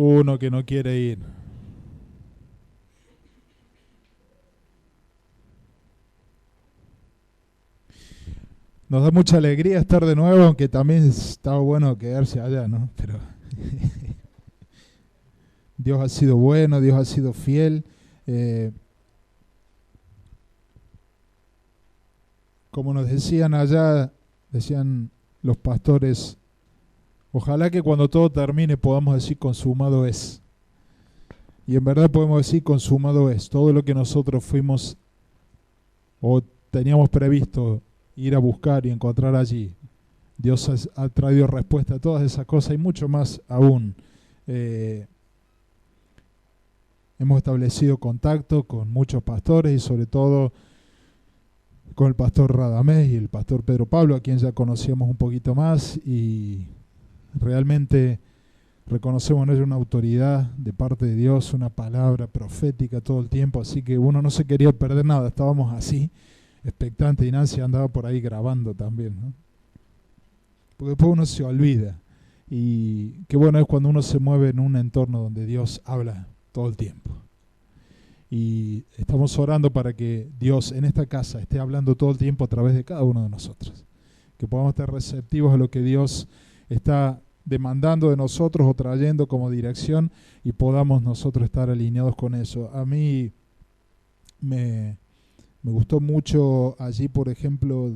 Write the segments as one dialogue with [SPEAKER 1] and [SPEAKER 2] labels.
[SPEAKER 1] Uno que no quiere ir. Nos da mucha alegría estar de nuevo, aunque también estaba bueno quedarse allá, ¿no? Pero Dios ha sido bueno, Dios ha sido fiel. Como nos decían allá, decían los pastores, ojalá que cuando todo termine podamos decir consumado es. Y en verdad podemos decir consumado es. Todo lo que nosotros fuimos o teníamos previsto ir a buscar y encontrar allí, Dios ha traído respuesta a todas esas cosas y mucho más aún. Hemos establecido contacto con muchos pastores y sobre todo con el pastor Radamés y el pastor Pedro Pablo, a quien ya conocíamos un poquito más, y realmente reconocemos en ellos una autoridad de parte de Dios, una palabra profética todo el tiempo, así que uno no se quería perder nada, estábamos así, expectantes, y Nancy andaba por ahí grabando también, ¿no? Porque después uno se olvida, y qué bueno es cuando uno se mueve en un entorno donde Dios habla todo el tiempo. Y estamos orando para que Dios en esta casa esté hablando todo el tiempo a través de cada uno de nosotros. Que podamos estar receptivos a lo que Dios está demandando de nosotros o trayendo como dirección y podamos nosotros estar alineados con eso. A mí me gustó mucho allí, por ejemplo,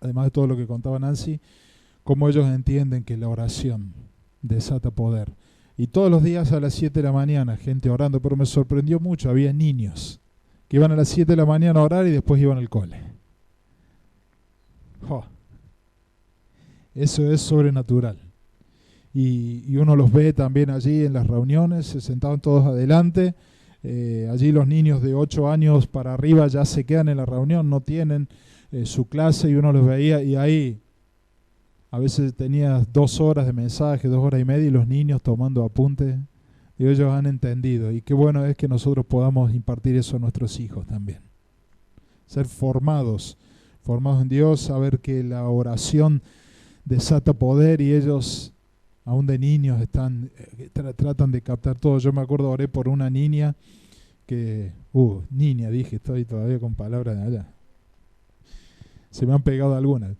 [SPEAKER 1] además de todo lo que contaba Nancy, cómo ellos entienden que la oración desata poder. Y todos los días a las 7 de la mañana, gente orando, pero me sorprendió mucho, había niños que iban a las 7 de la mañana a orar y después iban al cole. Oh, eso es sobrenatural. Y uno los ve también allí en las reuniones, se sentaban todos adelante. Allí los niños de 8 años para arriba ya se quedan en la reunión, no tienen su clase, y uno los veía y ahí a veces tenías 2 horas de mensaje, 2 horas y media, y los niños tomando apuntes. Y ellos han entendido. Y qué bueno es que nosotros podamos impartir eso a nuestros hijos también. Ser formados en Dios, saber que la oración desata poder y ellos, aún de niños, tratan de captar todo. Yo me acuerdo, oré por una niña que... niña, dije, estoy todavía con palabras de allá. Se me han pegado algunas.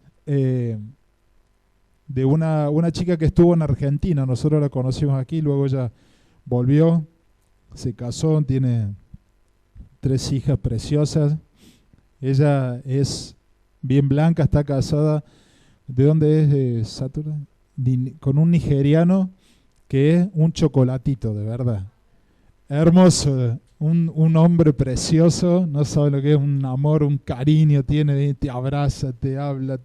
[SPEAKER 1] De una chica que estuvo en Argentina, nosotros la conocimos aquí, luego ella volvió, se casó, tiene 3 hijas preciosas, ella es bien blanca, está casada, ¿de dónde es Saturday? Con un nigeriano que es un chocolatito, de verdad, hermoso, un hombre precioso, no sabe lo que es un amor, un cariño, tiene, te abraza, te habla,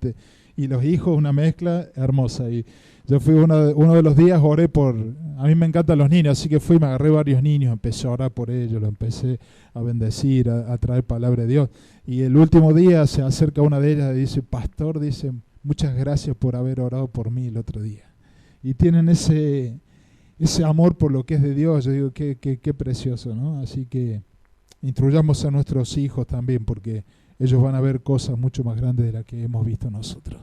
[SPEAKER 1] y los hijos, una mezcla hermosa. Y yo fui uno de los días, oré por... A mí me encantan los niños, así que fui, me agarré varios niños, empecé a orar por ellos, los empecé a bendecir, a traer palabra de Dios. Y el último día se acerca una de ellas y dice, pastor, dice, muchas gracias por haber orado por mí el otro día. Y tienen ese amor por lo que es de Dios. Yo digo, qué precioso, ¿no? Así que instruyamos a nuestros hijos también, porque ellos van a ver cosas mucho más grandes de las que hemos visto nosotros.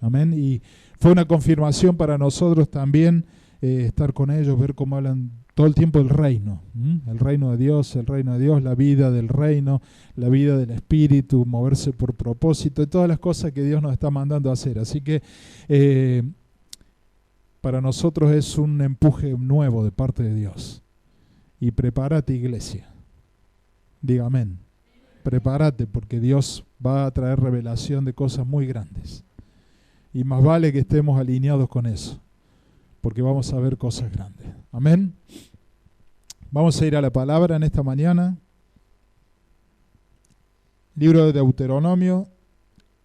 [SPEAKER 1] Amén. Y fue una confirmación para nosotros también estar con ellos, ver cómo hablan todo el tiempo del reino. El reino de Dios, la vida del reino, la vida del Espíritu, moverse por propósito y todas las cosas que Dios nos está mandando a hacer. Así que para nosotros es un empuje nuevo de parte de Dios. Y prepárate, iglesia. Diga amén. Prepárate, porque Dios va a traer revelación de cosas muy grandes. Y más vale que estemos alineados con eso, porque vamos a ver cosas grandes. Amén. Vamos a ir a la palabra en esta mañana. Libro de Deuteronomio,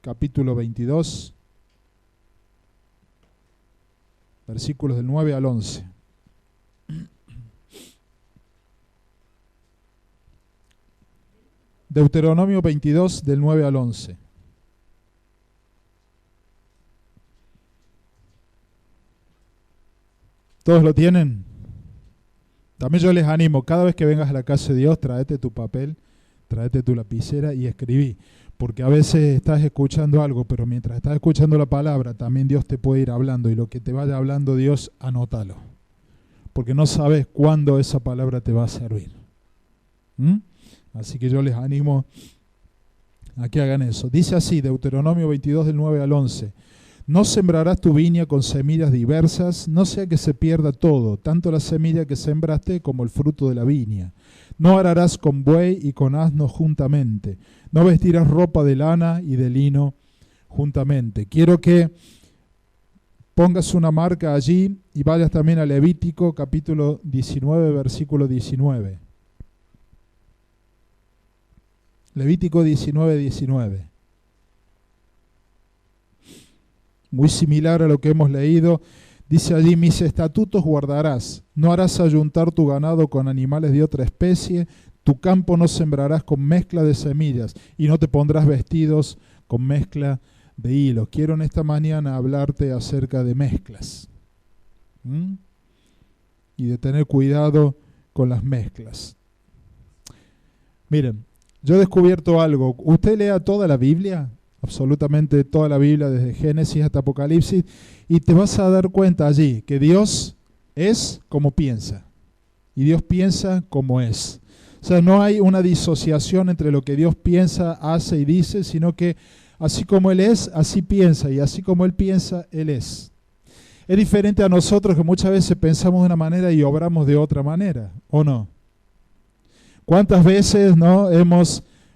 [SPEAKER 1] capítulo 22, versículos del 9 al 11. Deuteronomio 22, del 9 al 11. ¿Todos lo tienen? También yo les animo, cada vez que vengas a la casa de Dios, tráete tu papel, tráete tu lapicera y escribí. Porque a veces estás escuchando algo, pero mientras estás escuchando la palabra, también Dios te puede ir hablando. Y lo que te vaya hablando Dios, anótalo. porque no sabes cuándo esa palabra te va a servir. Así que yo les animo a que hagan eso. Dice así, Deuteronomio 22 del 9 al 11. No sembrarás tu viña con semillas diversas, no sea que se pierda todo, tanto la semilla que sembraste como el fruto de la viña. No ararás con buey y con asno juntamente. No vestirás ropa de lana y de lino juntamente. Quiero que pongas una marca allí y vayas también a Levítico capítulo 19, versículo 19. Levítico 19, 19. Muy similar a lo que hemos leído. Dice allí, mis estatutos guardarás, no harás ayuntar tu ganado con animales de otra especie, tu campo no sembrarás con mezcla de semillas y no te pondrás vestidos con mezcla de hilos. Quiero en esta mañana hablarte acerca de mezclas y de tener cuidado con las mezclas. Miren, yo he descubierto algo. Usted lea toda la Biblia, absolutamente toda la Biblia, desde Génesis hasta Apocalipsis, y te vas a dar cuenta allí que Dios es como piensa, y Dios piensa como es. O sea, no hay una disociación entre lo que Dios piensa, hace y dice, sino que así como Él es, así piensa, y así como Él piensa, Él es. Es diferente a nosotros, que muchas veces pensamos de una manera y obramos de otra manera, ¿o no? ¿Cuántas veces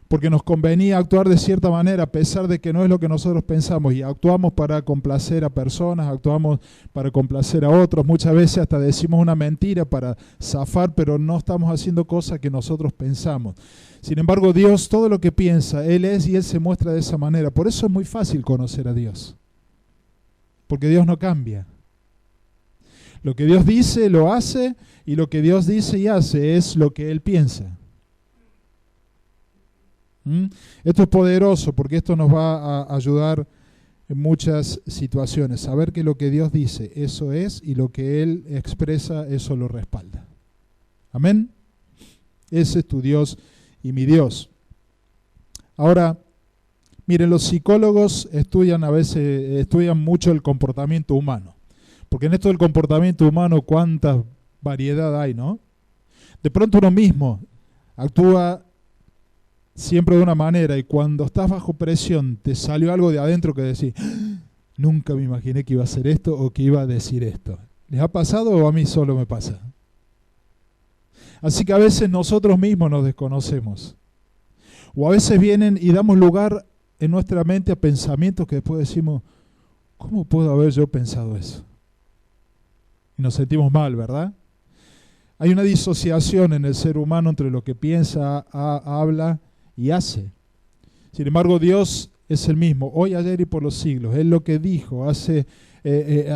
[SPEAKER 1] porque nos convenía actuar de cierta manera, a pesar de que no es lo que nosotros pensamos, y actuamos para complacer a personas, actuamos para complacer a otros, muchas veces hasta decimos una mentira para zafar, pero no estamos haciendo cosas que nosotros pensamos. Sin embargo, Dios, todo lo que piensa, Él es y Él se muestra de esa manera. Por eso es muy fácil conocer a Dios, porque Dios no cambia. Lo que Dios dice, lo hace, y lo que Dios dice y hace es lo que Él piensa. Esto es poderoso porque esto nos va a ayudar en muchas situaciones. Saber que lo que Dios dice, eso es, y lo que Él expresa, eso lo respalda. Amén. Ese es tu Dios y mi Dios. Ahora, miren, los psicólogos estudian mucho el comportamiento humano. Porque en esto del comportamiento humano, cuánta variedad hay, ¿no? De pronto uno mismo actúa siempre de una manera, y cuando estás bajo presión te salió algo de adentro que decís, nunca me imaginé que iba a hacer esto o que iba a decir esto. ¿Les ha pasado o a mí solo me pasa? Así que a veces nosotros mismos nos desconocemos. O a veces vienen y damos lugar en nuestra mente a pensamientos que después decimos, ¿cómo puedo haber yo pensado eso? Y nos sentimos mal, ¿verdad? Hay una disociación en el ser humano entre lo que piensa, habla y hace. Sin embargo, Dios es el mismo, hoy, ayer y por los siglos. Él lo que dijo hace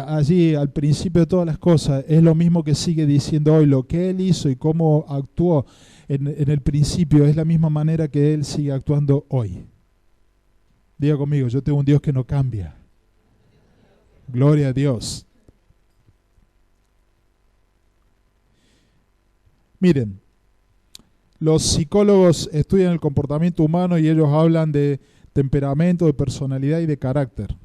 [SPEAKER 1] allí al principio de todas las cosas es lo mismo que sigue diciendo hoy. Lo que Él hizo y cómo actuó en el principio es la misma manera que Él sigue actuando hoy. Diga conmigo, yo tengo un Dios que no cambia. Gloria a Dios. Miren, los psicólogos estudian el comportamiento humano y ellos hablan de temperamento, de personalidad y de carácter.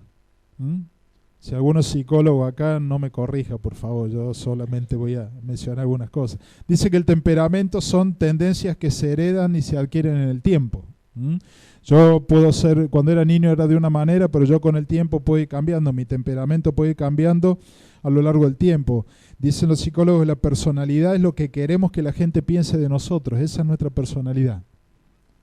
[SPEAKER 1] Si algún psicólogo acá, no me corrija, por favor, yo solamente voy a mencionar algunas cosas. Dice que el temperamento son tendencias que se heredan y se adquieren en el tiempo. Yo puedo ser, cuando era niño era de una manera, pero yo con el tiempo puedo ir cambiando, mi temperamento puede ir cambiando a lo largo del tiempo. Dicen los psicólogos, la personalidad es lo que queremos que la gente piense de nosotros, esa es nuestra personalidad.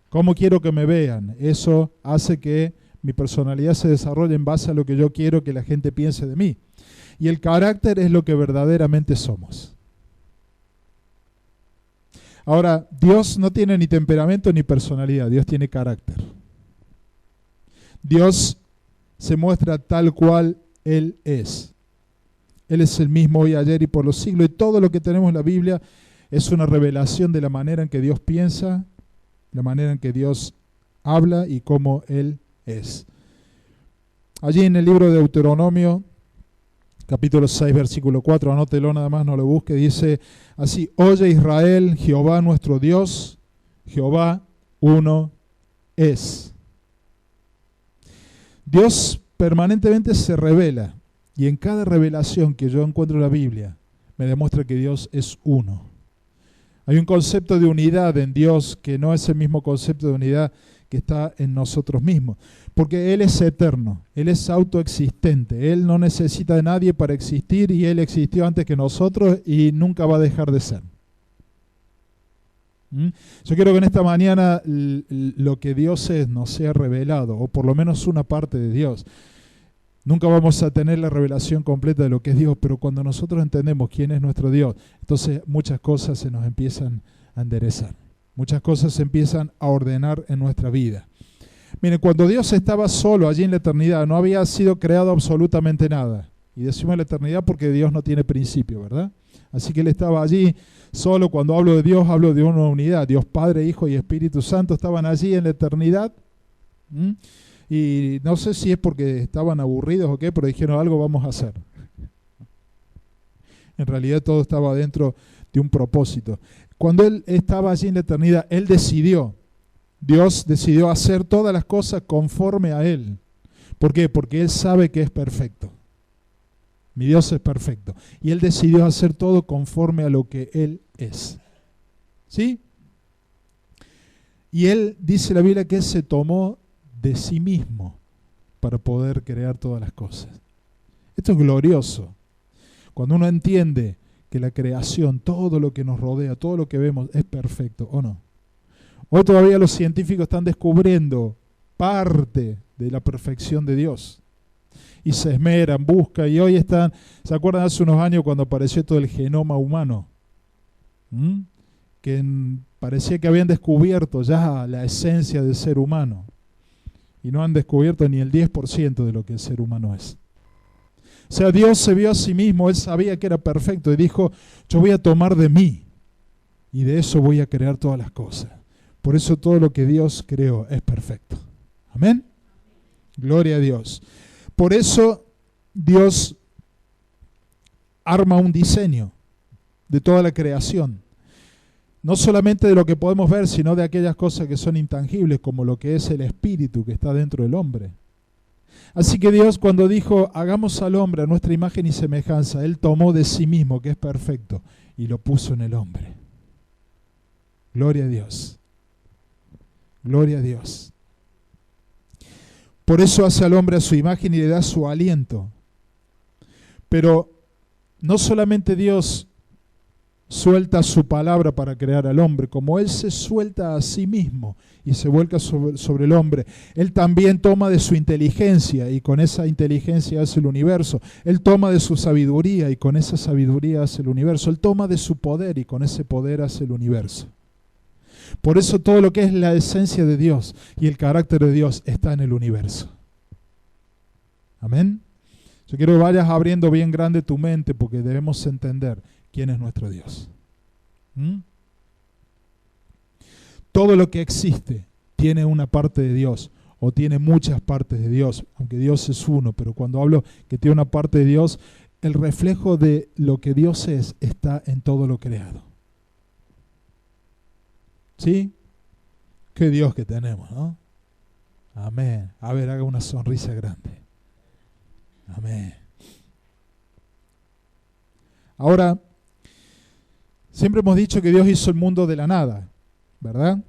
[SPEAKER 1] ¿Cómo quiero que me vean? Eso hace que mi personalidad se desarrolle en base a lo que yo quiero que la gente piense de mí. Y el carácter es lo que verdaderamente somos. Ahora, Dios no tiene ni temperamento ni personalidad, Dios tiene carácter. Dios se muestra tal cual Él es. Él es el mismo hoy, ayer y por los siglos. Y todo lo que tenemos en la Biblia es una revelación de la manera en que Dios piensa, la manera en que Dios habla y cómo Él es. Allí en el libro de Deuteronomio, capítulo 6, versículo 4, anótelo nada más, no lo busque, dice así: Oye Israel, Jehová nuestro Dios, Jehová uno es. Dios permanentemente se revela. Y en cada revelación que yo encuentro en la Biblia, me demuestra que Dios es uno. Hay un concepto de unidad en Dios que no es el mismo concepto de unidad que está en nosotros mismos. Porque Él es eterno, Él es autoexistente, Él no necesita de nadie para existir y Él existió antes que nosotros y nunca va a dejar de ser. Yo quiero que en esta mañana lo que Dios es nos sea revelado, o por lo menos una parte de Dios. Nunca vamos a tener la revelación completa de lo que es Dios, pero cuando nosotros entendemos quién es nuestro Dios, entonces muchas cosas se nos empiezan a enderezar. Muchas cosas se empiezan a ordenar en nuestra vida. Miren, cuando Dios estaba solo allí en la eternidad, no había sido creado absolutamente nada. Y decimos la eternidad porque Dios no tiene principio, ¿verdad? Así que Él estaba allí solo. Cuando hablo de Dios, hablo de una unidad. Dios Padre, Hijo y Espíritu Santo estaban allí en la eternidad. Y no sé si es porque estaban aburridos o qué, pero dijeron algo vamos a hacer. En realidad todo estaba dentro de un propósito. Cuando Él estaba allí en la eternidad, Dios decidió hacer todas las cosas conforme a Él. ¿Por qué? Porque Él sabe que es perfecto. Mi Dios es perfecto. Y Él decidió hacer todo conforme a lo que Él es. ¿Sí? Y Él, dice la Biblia, que Él se tomó de sí mismo para poder crear todas las cosas. Esto es glorioso. Cuando uno entiende que la creación, todo lo que nos rodea, todo lo que vemos es perfecto, ¿o no? Hoy todavía los científicos están descubriendo parte de la perfección de Dios. Y se esmeran, buscan, y hoy están, ¿se acuerdan hace unos años cuando apareció todo el genoma humano? Parecía que habían descubierto ya la esencia del ser humano. Y no han descubierto ni el 10% de lo que el ser humano es. O sea, Dios se vio a sí mismo, Él sabía que era perfecto y dijo, yo voy a tomar de mí y de eso voy a crear todas las cosas. Por eso todo lo que Dios creó es perfecto. Amén. Gloria a Dios. Por eso Dios arma un diseño de toda la creación. No solamente de lo que podemos ver, sino de aquellas cosas que son intangibles, como lo que es el espíritu que está dentro del hombre. Así que Dios, cuando dijo, hagamos al hombre a nuestra imagen y semejanza, Él tomó de sí mismo, que es perfecto, y lo puso en el hombre. Gloria a Dios. Gloria a Dios. Por eso hace al hombre a su imagen y le da su aliento. Pero no solamente Dios suelta su palabra para crear al hombre, como Él se suelta a sí mismo y se vuelca sobre el hombre, Él también toma de su inteligencia y con esa inteligencia hace el universo. Él toma de su sabiduría y con esa sabiduría hace el universo. Él toma de su poder y con ese poder hace el universo. Por eso todo lo que es la esencia de Dios y el carácter de Dios está en el universo. Amén. Yo quiero que vayas abriendo bien grande tu mente porque debemos entender quién es nuestro Dios. Todo lo que existe tiene una parte de Dios o tiene muchas partes de Dios, aunque Dios es uno, pero cuando hablo que tiene una parte de Dios, el reflejo de lo que Dios es está en todo lo creado. ¿Sí? Qué Dios que tenemos, ¿no? Amén. A ver, haga una sonrisa grande. Amén. Ahora, siempre hemos dicho que Dios hizo el mundo de la nada, ¿verdad?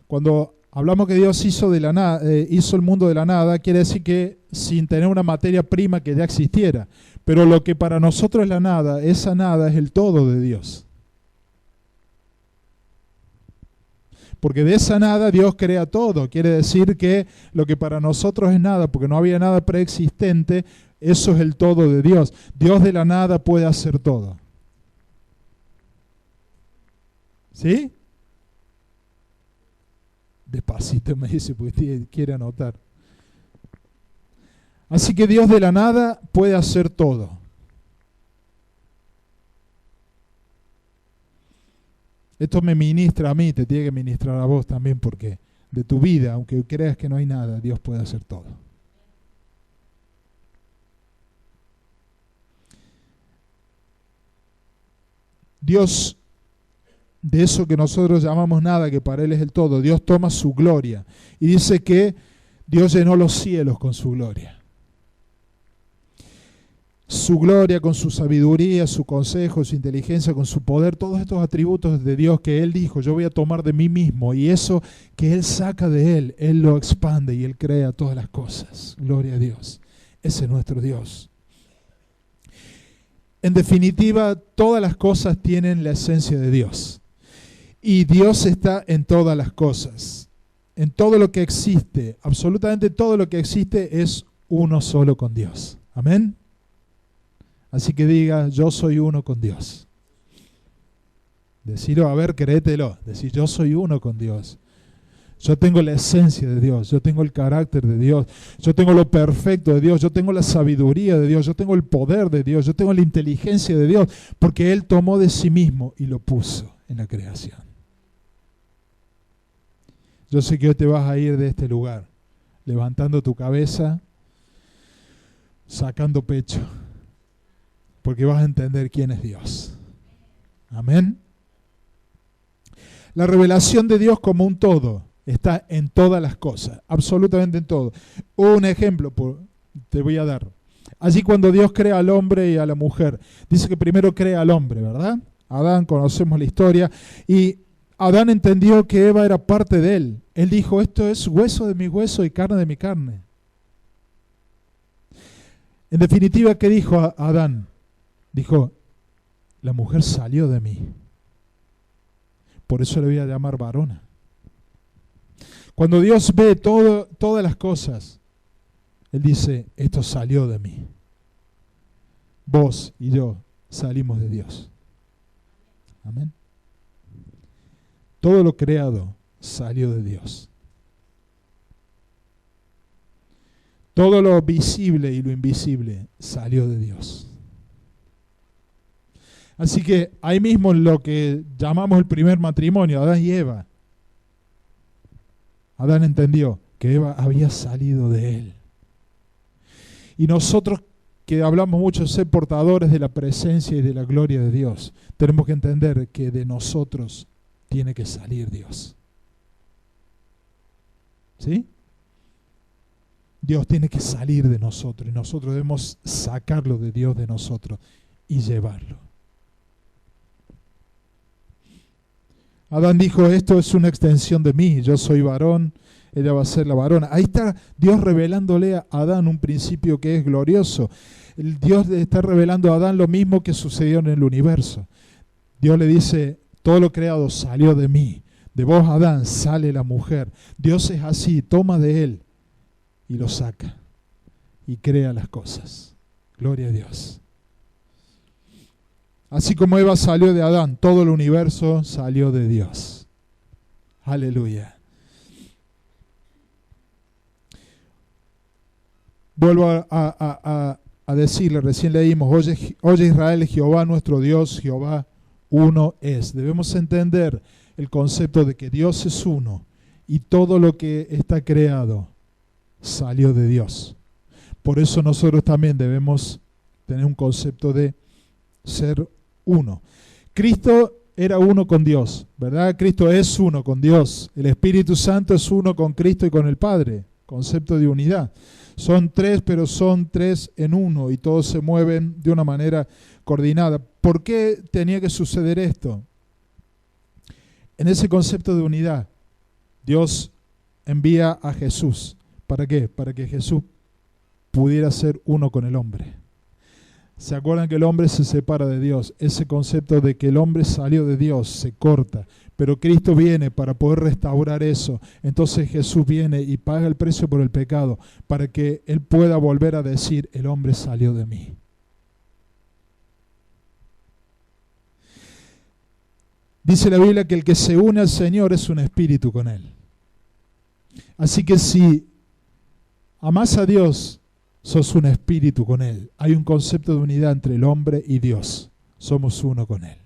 [SPEAKER 1] Cuando hablamos que Dios hizo el mundo de la nada, quiere decir que sin tener una materia prima que ya existiera. Pero lo que para nosotros es la nada, esa nada es el todo de Dios. Porque de esa nada Dios crea todo. Quiere decir que lo que para nosotros es nada, porque no había nada preexistente, eso es el todo de Dios. Dios de la nada puede hacer todo. ¿Sí? Despacito me dice, porque quiere anotar. Así que Dios de la nada puede hacer todo. Esto me ministra a mí, te tiene que ministrar a vos también, porque de tu vida, aunque creas que no hay nada, Dios puede hacer todo. Dios, de eso que nosotros llamamos nada, que para Él es el todo, Dios toma su gloria y dice que Dios llenó los cielos con su gloria. su gloria, con su sabiduría, su consejo, su inteligencia, con su poder, todos estos atributos de Dios que Él dijo, yo voy a tomar de mí mismo, y eso que Él saca de Él lo expande y Él crea todas las cosas. Gloria a Dios. Ese es nuestro Dios. En definitiva, todas las cosas tienen la esencia de Dios. Y Dios está en todas las cosas. En todo lo que existe, absolutamente todo lo que existe es uno solo con Dios. Amén. Así que diga, yo soy uno con Dios. Decirlo, a ver, créetelo. Decir, yo soy uno con Dios. Yo tengo la esencia de Dios, yo tengo el carácter de Dios, yo tengo lo perfecto de Dios, yo tengo la sabiduría de Dios, yo tengo el poder de Dios, yo tengo la inteligencia de Dios, porque Él tomó de sí mismo y lo puso en la creación. Yo sé que hoy te vas a ir de este lugar, levantando tu cabeza, sacando pecho, porque vas a entender quién es Dios. Amén. La revelación de Dios como un todo está en todas las cosas, absolutamente en todo. Un ejemplo te voy a dar. Allí cuando Dios crea al hombre y a la mujer, dice que primero crea al hombre, ¿verdad? Adán, conocemos la historia, y Adán entendió que Eva era parte de él. Él dijo, esto es hueso de mi hueso y carne de mi carne. En definitiva, ¿qué dijo Adán? Dijo, la mujer salió de mí. Por eso le voy a llamar varona. Cuando Dios ve todas las cosas, Él dice, esto salió de mí. Vos y yo salimos de Dios. Amén. Todo lo creado salió de Dios. Todo lo visible y lo invisible salió de Dios. Así que ahí mismo lo que llamamos el primer matrimonio, Adán y Eva. Adán entendió que Eva había salido de él. Y nosotros que hablamos mucho de ser portadores de la presencia y de la gloria de Dios, tenemos que entender que de nosotros tiene que salir Dios. ¿Sí? Dios tiene que salir de nosotros y nosotros debemos sacarlo de Dios de nosotros y llevarlo. Adán dijo, esto es una extensión de mí, yo soy varón, ella va a ser la varona. Ahí está Dios revelándole a Adán un principio que es glorioso. Dios le está revelando a Adán lo mismo que sucedió en el universo. Dios le dice, todo lo creado salió de mí, de vos Adán sale la mujer. Dios es así, toma de él y lo saca y crea las cosas. Gloria a Dios. Así como Eva salió de Adán, todo el universo salió de Dios. Aleluya. Vuelvo a decirle, recién leímos, oye Israel, Jehová nuestro Dios, Jehová uno es. Debemos entender el concepto de que Dios es uno y todo lo que está creado salió de Dios. Por eso nosotros también debemos tener un concepto de ser uno. Cristo era uno con Dios, ¿verdad? Cristo es uno con Dios. El Espíritu Santo es uno con Cristo y con el Padre. Concepto de unidad. Son tres, pero son tres en uno y todos se mueven de una manera coordinada. ¿Por qué tenía que suceder esto? En ese concepto de unidad, Dios envía a Jesús. ¿Para qué? Para que Jesús pudiera ser uno con el hombre. ¿Se acuerdan que el hombre se separa de Dios? Ese concepto de que el hombre salió de Dios se corta, pero Cristo viene para poder restaurar eso. Entonces Jesús viene y paga el precio por el pecado para que Él pueda volver a decir, el hombre salió de mí. Dice la Biblia que el que se une al Señor es un espíritu con Él. Así que si amás a Dios, sos un espíritu con Él. Hay un concepto de unidad entre el hombre y Dios. Somos uno con Él.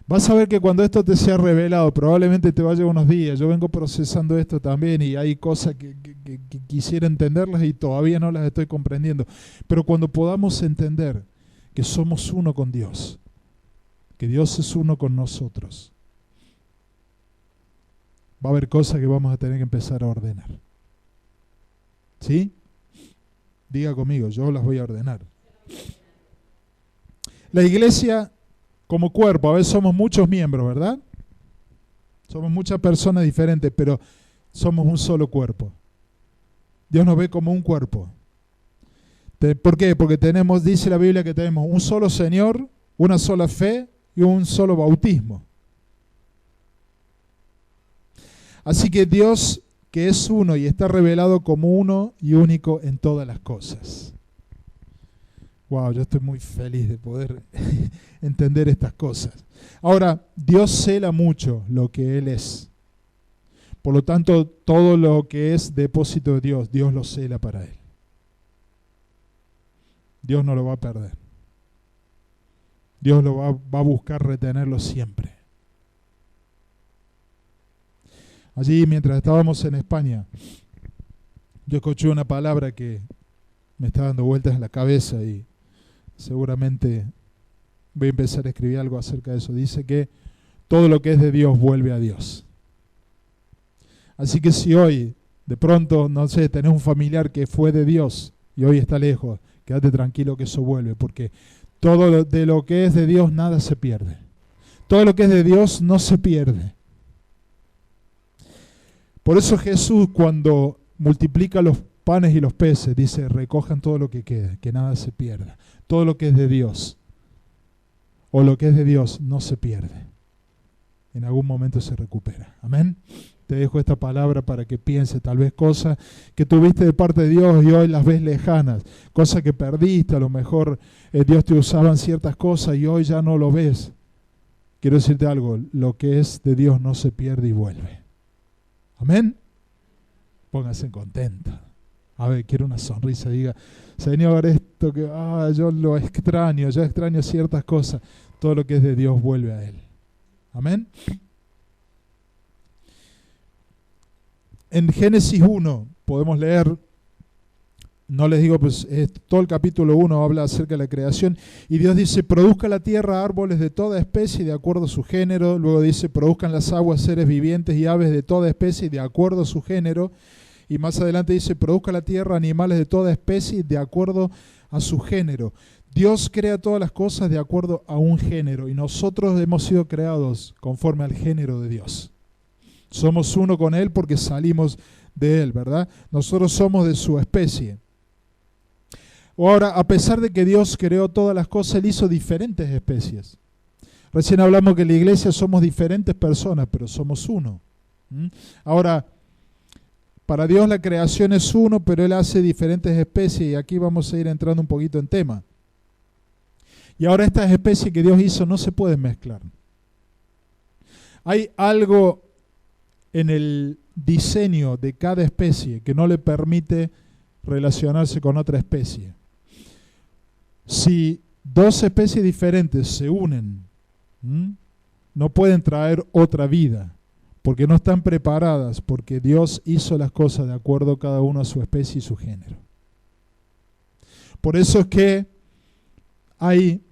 [SPEAKER 1] Vas a ver que cuando esto te sea revelado, probablemente te vaya unos días. Yo vengo procesando esto también y hay cosas que quisiera entenderlas y todavía no las estoy comprendiendo. Pero cuando podamos entender que somos uno con Dios, que Dios es uno con nosotros, va a haber cosas que vamos a tener que empezar a ordenar. ¿Sí? Diga conmigo, yo las voy a ordenar. La iglesia como cuerpo, a veces somos muchos miembros, ¿verdad? Somos muchas personas diferentes, pero somos un solo cuerpo. Dios nos ve como un cuerpo. ¿Por qué? Porque tenemos, dice la Biblia, que tenemos un solo Señor, una sola fe y un solo bautismo. Así que Dios, que es uno y está revelado como uno y único en todas las cosas. Wow, yo estoy muy feliz de poder entender estas cosas. Ahora, Dios cela mucho lo que Él es. Por lo tanto, todo lo que es depósito de Dios, Dios lo cela para Él. Dios no lo va a perder. Dios lo va a buscar retenerlo siempre. Allí, mientras estábamos en España, yo escuché una palabra que me está dando vueltas en la cabeza y seguramente voy a empezar a escribir algo acerca de eso. Dice que todo lo que es de Dios vuelve a Dios. Así que si hoy, de pronto, no sé, tenés un familiar que fue de Dios y hoy está lejos, quédate tranquilo que eso vuelve, porque todo de lo que es de Dios nada se pierde. Todo lo que es de Dios no se pierde. Por eso Jesús, cuando multiplica los panes y los peces, dice, recojan todo lo que quede, que nada se pierda. Todo lo que es de Dios, o lo que es de Dios, no se pierde. En algún momento se recupera. Amén. Te dejo esta palabra para que pienses tal vez cosas que tuviste de parte de Dios y hoy las ves lejanas, cosas que perdiste, a lo mejor Dios te usaba en ciertas cosas y hoy ya no lo ves. Quiero decirte algo, lo que es de Dios no se pierde y vuelve. Amén. Pónganse contento. A ver, quiero una sonrisa, diga, Señor, esto que yo lo extraño, yo extraño ciertas cosas. Todo lo que es de Dios vuelve a Él. Amén. En Génesis 1 podemos leer, no les digo, pues todo el capítulo 1 habla acerca de la creación, y Dios dice, produzca la tierra árboles de toda especie de acuerdo a su género. Luego dice, produzcan las aguas seres vivientes y aves de toda especie de acuerdo a su género. Y más adelante dice, produzca la tierra animales de toda especie de acuerdo a su género. Dios crea todas las cosas de acuerdo a un género, y nosotros hemos sido creados conforme al género de Dios. Somos uno con Él porque salimos de Él, ¿verdad? Nosotros somos de su especie. Ahora, a pesar de que Dios creó todas las cosas, Él hizo diferentes especies. Recién hablamos que en la iglesia somos diferentes personas, pero somos uno. Ahora, para Dios la creación es uno, pero Él hace diferentes especies, y aquí vamos a ir entrando un poquito en tema. Y ahora estas especies que Dios hizo no se pueden mezclar. Hay algo en el diseño de cada especie que no le permite relacionarse con otra especie. Si dos especies diferentes se unen, no pueden traer otra vida, porque no están preparadas, porque Dios hizo las cosas de acuerdo cada uno a su especie y su género. Por eso es que hay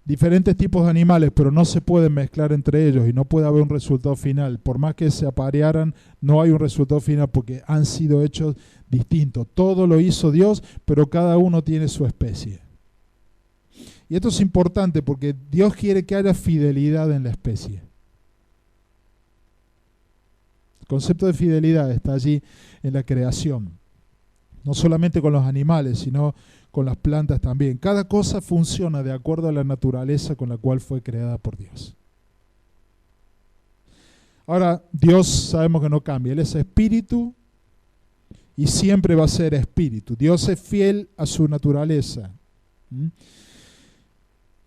[SPEAKER 1] diferentes tipos de animales, pero no se pueden mezclar entre ellos y no puede haber un resultado final. Por más que se aparearan, no hay un resultado final porque han sido hechos distintos. Todo lo hizo Dios, pero cada uno tiene su especie. Y esto es importante porque Dios quiere que haya fidelidad en la especie. El concepto de fidelidad está allí en la creación. No solamente con los animales, sino con las plantas también. Cada cosa funciona de acuerdo a la naturaleza con la cual fue creada por Dios. Ahora, Dios sabemos que no cambia. Él es espíritu y siempre va a ser espíritu. Dios es fiel a su naturaleza.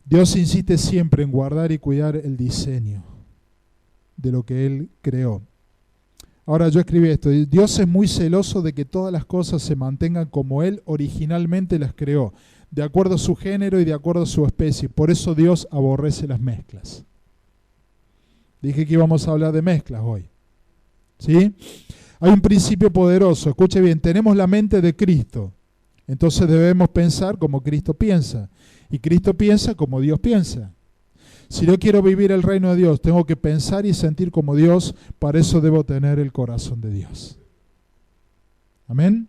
[SPEAKER 1] Dios insiste siempre en guardar y cuidar el diseño de lo que Él creó. Ahora yo escribí esto, Dios es muy celoso de que todas las cosas se mantengan como Él originalmente las creó, de acuerdo a su género y de acuerdo a su especie. Por eso Dios aborrece las mezclas. Dije que íbamos a hablar de mezclas hoy. ¿Sí? Hay un principio poderoso, escuche bien, tenemos la mente de Cristo, entonces debemos pensar como Cristo piensa, y Cristo piensa como Dios piensa. Si yo quiero vivir el reino de Dios, tengo que pensar y sentir como Dios, para eso debo tener el corazón de Dios. Amén.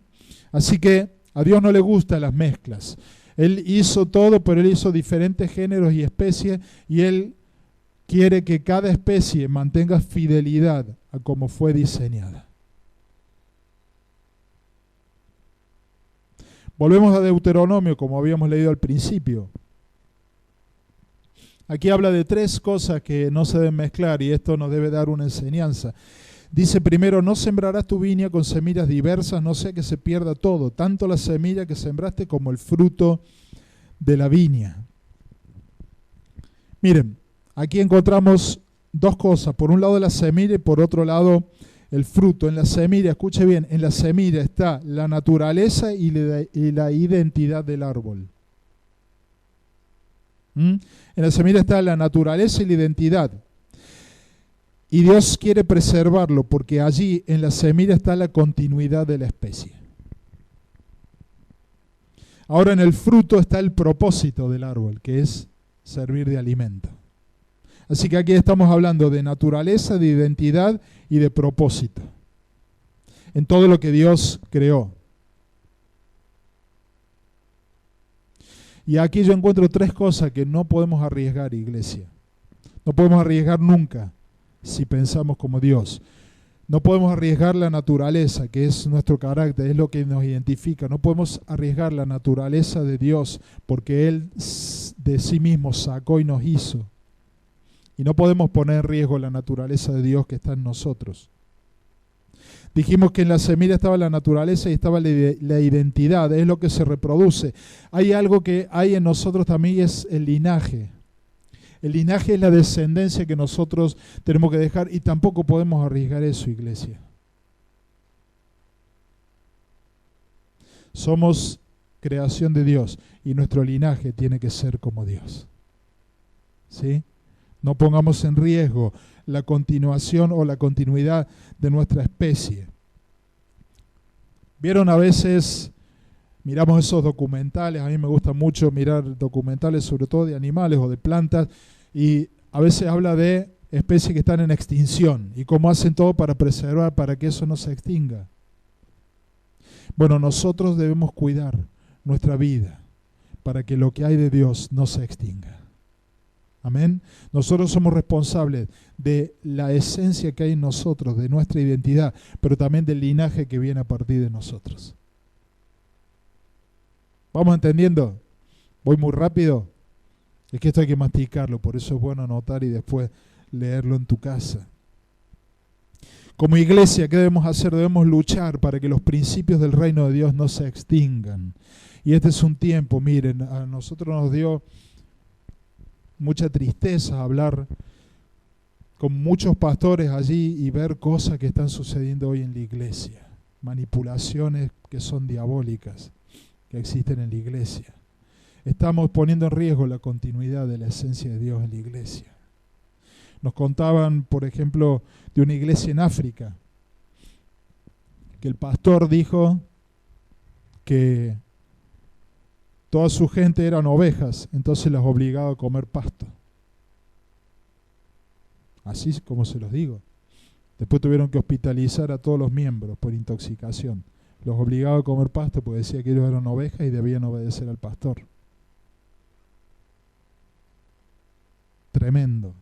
[SPEAKER 1] Así que A Dios no le gustan las mezclas. Él hizo todo, pero Él hizo diferentes géneros y especies, y Él quiere que cada especie mantenga fidelidad a cómo fue diseñada. Volvemos a Deuteronomio, como habíamos leído al principio. Aquí habla de 3 cosas que no se deben mezclar, y esto nos debe dar una enseñanza. Dice primero: no sembrarás tu viña con semillas diversas, no sea que se pierda todo, tanto la semilla que sembraste como el fruto de la viña. Miren, aquí encontramos 2 cosas. Por un lado la semilla y por otro lado el fruto. En la semilla, escuche bien, en la semilla está la naturaleza y la identidad del árbol. En la semilla está la naturaleza y la identidad. Y Dios quiere preservarlo porque allí en la semilla está la continuidad de la especie. Ahora en el fruto está el propósito del árbol, que es servir de alimento. Así que aquí estamos hablando de naturaleza, de identidad y de propósito. En todo lo que Dios creó. Y aquí yo encuentro 3 cosas que no podemos arriesgar, iglesia. No podemos arriesgar nunca si pensamos como Dios. No podemos arriesgar la naturaleza, que es nuestro carácter, es lo que nos identifica. No podemos arriesgar la naturaleza de Dios, porque Él de sí mismo sacó y nos hizo. Y no podemos poner en riesgo la naturaleza de Dios que está en nosotros. Dijimos que en la semilla estaba la naturaleza y estaba la identidad, es lo que se reproduce. Hay algo que hay en nosotros también, es el linaje. El linaje es la descendencia que nosotros tenemos que dejar, y tampoco podemos arriesgar eso, iglesia. Somos creación de Dios y nuestro linaje tiene que ser como Dios. ¿Sí? No pongamos en riesgo la continuación o la continuidad de nuestra especie. ¿Vieron a veces? Miramos esos documentales, a mí me gusta mucho mirar documentales sobre todo de animales o de plantas, y a veces habla de especies que están en extinción y cómo hacen todo para preservar, para que eso no se extinga. Bueno, nosotros debemos cuidar nuestra vida para que lo que hay de Dios no se extinga. Amén. Nosotros somos responsables de la esencia que hay en nosotros, de nuestra identidad, pero también del linaje que viene a partir de nosotros. ¿Vamos entendiendo? ¿Voy muy rápido? Es que esto hay que masticarlo, por eso es bueno anotar y después leerlo en tu casa. Como iglesia, ¿qué debemos hacer? Debemos luchar para que los principios del reino de Dios no se extingan. Y este es un tiempo, miren, a nosotros nos dio mucha tristeza hablar con muchos pastores allí y ver cosas que están sucediendo hoy en la iglesia. Manipulaciones que son diabólicas, que existen en la iglesia. Estamos poniendo en riesgo la continuidad de la esencia de Dios en la iglesia. Nos contaban, por ejemplo, de una iglesia en África, que el pastor dijo que toda su gente eran ovejas, entonces las obligaba a comer pasto. Así como se los digo. Después tuvieron que hospitalizar a todos los miembros por intoxicación. Los obligaba a comer pasto porque decía que ellos eran ovejas y debían obedecer al pastor. Tremendo.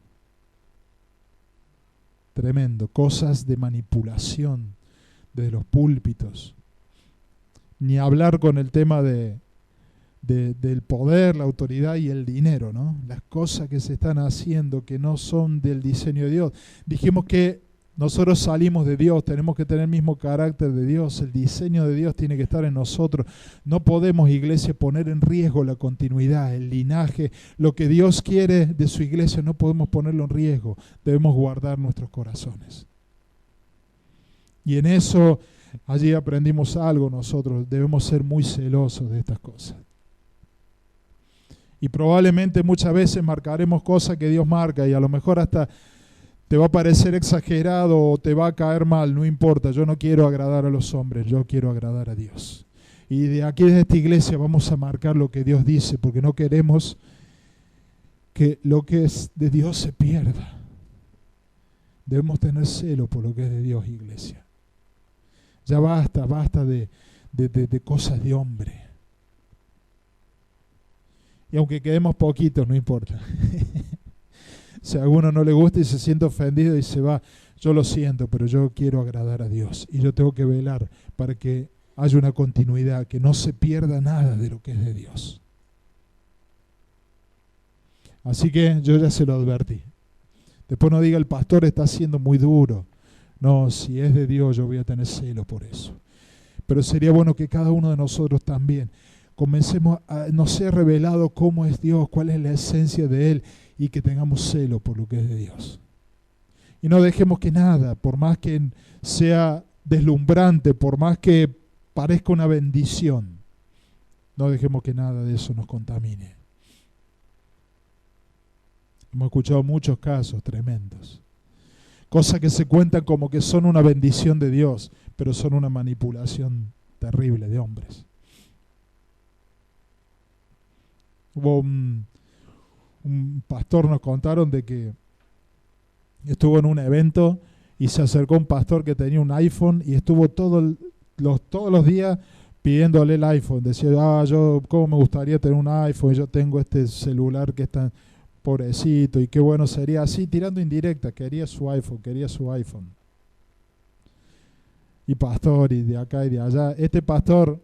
[SPEAKER 1] Tremendo. Cosas de manipulación desde los púlpitos. Ni hablar con el tema del poder, la autoridad y el dinero, ¿no? Las cosas que se están haciendo que no son del diseño de Dios. Dijimos que nosotros salimos de Dios, tenemos que tener el mismo carácter de Dios, el diseño de Dios tiene que estar en nosotros. No podemos, iglesia, poner en riesgo la continuidad, el linaje, lo que Dios quiere de su iglesia, no podemos ponerlo en riesgo, debemos guardar nuestros corazones. Y en eso, allí aprendimos algo nosotros, debemos ser muy celosos de estas cosas. Y probablemente muchas veces marcaremos cosas que Dios marca y a lo mejor hasta te va a parecer exagerado o te va a caer mal, no importa, yo no quiero agradar a los hombres, yo quiero agradar a Dios. Y de aquí desde esta iglesia vamos a marcar lo que Dios dice, porque no queremos que lo que es de Dios se pierda. Debemos tener celo por lo que es de Dios, iglesia. Ya basta de de cosas de hombre. Y aunque quedemos poquitos, no importa. Si a alguno no le gusta y se siente ofendido y se va, yo lo siento, pero yo quiero agradar a Dios. Y yo tengo que velar para que haya una continuidad, que no se pierda nada de lo que es de Dios. Así que yo ya se lo advertí. Después no diga el pastor está siendo muy duro. No, si es de Dios yo voy a tener celo por eso. Pero sería bueno que cada uno de nosotros también comencemos a nos sea revelado cómo es Dios, cuál es la esencia de Él y que tengamos celo por lo que es de Dios. Y no dejemos que nada, por más que sea deslumbrante, por más que parezca una bendición, no dejemos que nada de eso nos contamine. Hemos escuchado muchos casos tremendos. Cosas que se cuentan como que son una bendición de Dios, pero son una manipulación terrible de hombres. Hubo un pastor, nos contaron de que estuvo en un evento y se acercó un pastor que tenía un iPhone y estuvo todos los días pidiéndole el iPhone. Decía, yo cómo me gustaría tener un iPhone, yo tengo este celular que es tan pobrecito y qué bueno sería, así tirando indirecta, quería su iPhone. Y pastor, y de acá y de allá, este pastor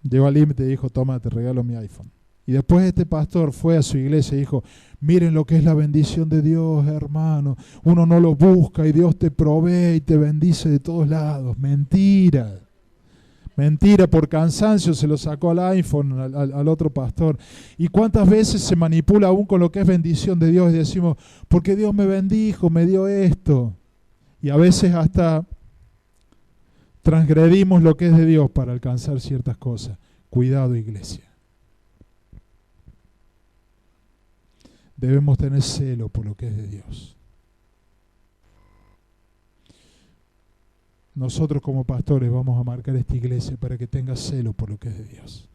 [SPEAKER 1] llegó al límite y dijo, toma, te regalo mi iPhone. Y después este pastor fue a su iglesia y dijo, miren lo que es la bendición de Dios, hermano. Uno no lo busca y Dios te provee y te bendice de todos lados. Mentira. Mentira, por cansancio se lo sacó al iPhone, al otro pastor. ¿Y cuántas veces se manipula aún con lo que es bendición de Dios? Y decimos, porque Dios me bendijo, me dio esto. Y a veces hasta transgredimos lo que es de Dios para alcanzar ciertas cosas. Cuidado, iglesia. Debemos tener celo por lo que es de Dios. Nosotros como pastores vamos a marcar esta iglesia para que tenga celo por lo que es de Dios.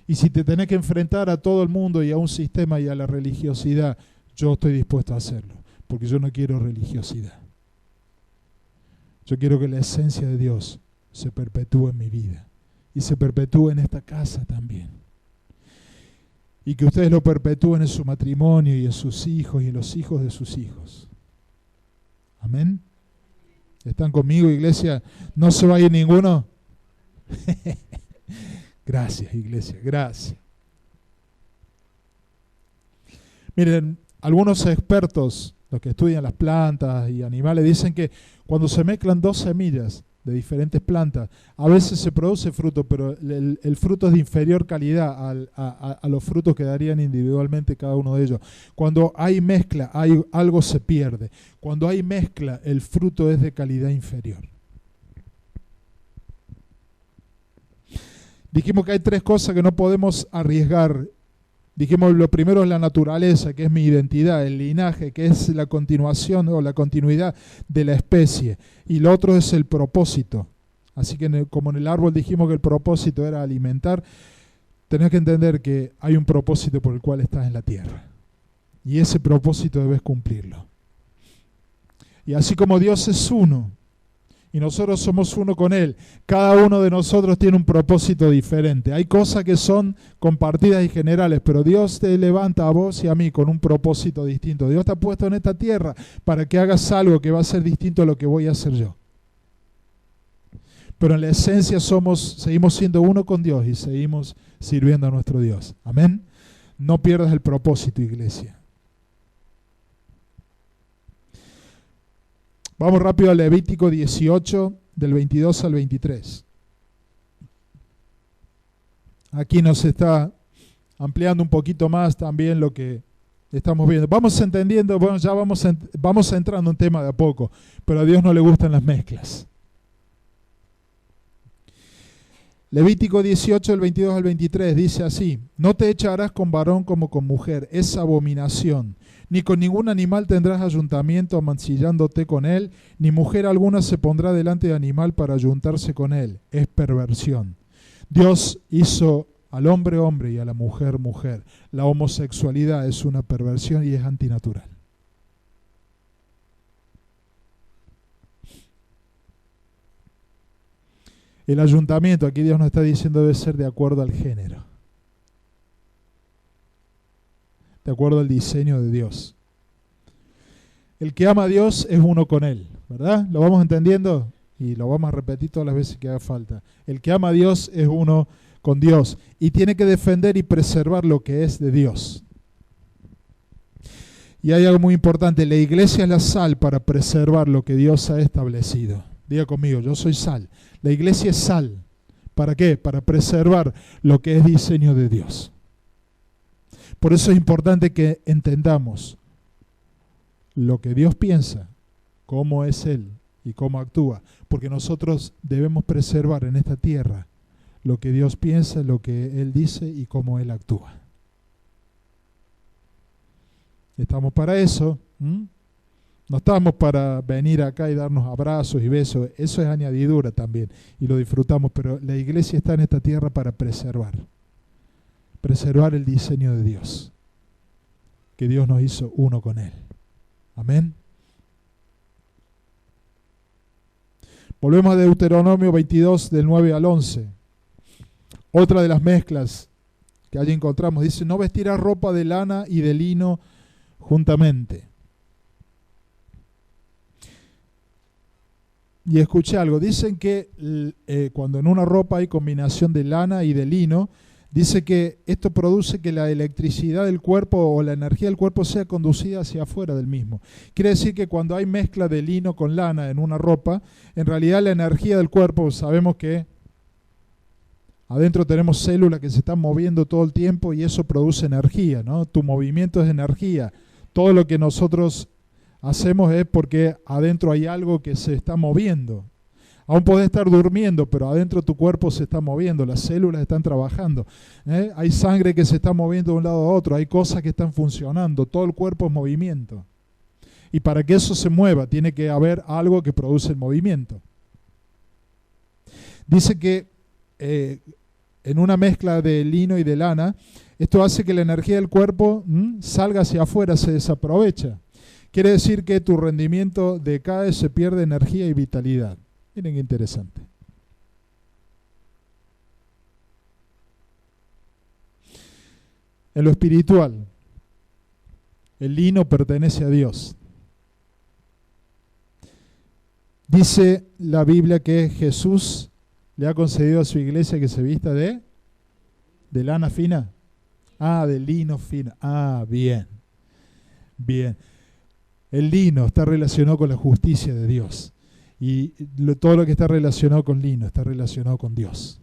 [SPEAKER 1] Y si te tenés que enfrentar a todo el mundo y a un sistema y a la religiosidad, yo estoy dispuesto a hacerlo, porque yo no quiero religiosidad. Yo quiero que la esencia de Dios se perpetúe en mi vida y se perpetúe en esta casa también. Y que ustedes lo perpetúen en su matrimonio y en sus hijos y en los hijos de sus hijos. Amén. ¿Están conmigo, iglesia? ¿No se va a ir ninguno? Gracias, iglesia, gracias. Miren, algunos expertos, los que estudian las plantas y animales, dicen que cuando se mezclan dos semillas de diferentes plantas, a veces se produce fruto, pero el fruto es de inferior calidad a los frutos que darían individualmente cada uno de ellos. Cuando hay mezcla, algo se pierde. Cuando hay mezcla, el fruto es de calidad inferior. Dijimos que hay tres cosas que no podemos arriesgar. Dijimos, lo primero es la naturaleza, que es mi identidad, el linaje, que es la continuación o la continuidad de la especie. Y lo otro es el propósito. Así que como en el árbol dijimos que el propósito era alimentar, tenés que entender que hay un propósito por el cual estás en la tierra. Y ese propósito debes cumplirlo. Y así como Dios es uno, y nosotros somos uno con Él, cada uno de nosotros tiene un propósito diferente. Hay cosas que son compartidas y generales, pero Dios te levanta a vos y a mí con un propósito distinto. Dios te ha puesto en esta tierra para que hagas algo que va a ser distinto a lo que voy a hacer yo. Pero en la esencia seguimos siendo uno con Dios y seguimos sirviendo a nuestro Dios. Amén. No pierdas el propósito, iglesia. Vamos rápido a Levítico 18, del 22 al 23. Aquí nos está ampliando un poquito más también lo que estamos viendo. Vamos entendiendo, bueno, ya vamos entrando en tema de a poco, pero a Dios no le gustan las mezclas. Levítico 18, del 22 al 23, dice así: no te echarás con varón como con mujer, es abominación. Ni con ningún animal tendrás ayuntamiento amancillándote con él, ni mujer alguna se pondrá delante de animal para ayuntarse con él. Es perversión. Dios hizo al hombre hombre y a la mujer mujer. La homosexualidad es una perversión y es antinatural. El ayuntamiento, aquí Dios nos está diciendo, debe ser de acuerdo al género, de acuerdo al diseño de Dios. El que ama a Dios es uno con Él, ¿verdad? ¿Lo vamos entendiendo? Y lo vamos a repetir todas las veces que haga falta. El que ama a Dios es uno con Dios y tiene que defender y preservar lo que es de Dios. Y hay algo muy importante, la iglesia es la sal para preservar lo que Dios ha establecido. Diga conmigo, yo soy sal. La iglesia es sal. ¿Para qué? Para preservar lo que es diseño de Dios. Por eso es importante que entendamos lo que Dios piensa, cómo es Él y cómo actúa. Porque nosotros debemos preservar en esta tierra lo que Dios piensa, lo que Él dice y cómo Él actúa. Estamos para eso. No estamos para venir acá y darnos abrazos y besos. Eso es añadidura también y lo disfrutamos, pero la iglesia está en esta tierra para preservar el diseño de Dios, que Dios nos hizo uno con Él. Amén. Volvemos a Deuteronomio 22 del 9 al 11. Otra de las mezclas que allí encontramos dice: no vestirás ropa de lana y de lino juntamente. Y escuché algo, dicen que cuando en una ropa hay combinación de lana y de lino, dice que esto produce que la electricidad del cuerpo o la energía del cuerpo sea conducida hacia afuera del mismo. Quiere decir que cuando hay mezcla de lino con lana en una ropa, en realidad la energía del cuerpo, sabemos que adentro tenemos células que se están moviendo todo el tiempo y eso produce energía, ¿no? Tu movimiento es energía. Todo lo que nosotros hacemos es porque adentro hay algo que se está moviendo. Aún podés estar durmiendo, pero adentro tu cuerpo se está moviendo, las células están trabajando. Hay sangre que se está moviendo de un lado a otro, hay cosas que están funcionando, todo el cuerpo es movimiento. Y para que eso se mueva, tiene que haber algo que produce el movimiento. Dice que en una mezcla de lino y de lana, esto hace que la energía del cuerpo salga hacia afuera, se desaprovecha. Quiere decir que tu rendimiento decae, se pierde energía y vitalidad. Miren qué interesante. En lo espiritual, el lino pertenece a Dios. Dice la Biblia que Jesús le ha concedido a su iglesia que se vista de lana fina. Ah, de lino fino. Ah, bien. Bien. El lino está relacionado con la justicia de Dios. Y todo lo que está relacionado con lino está relacionado con Dios.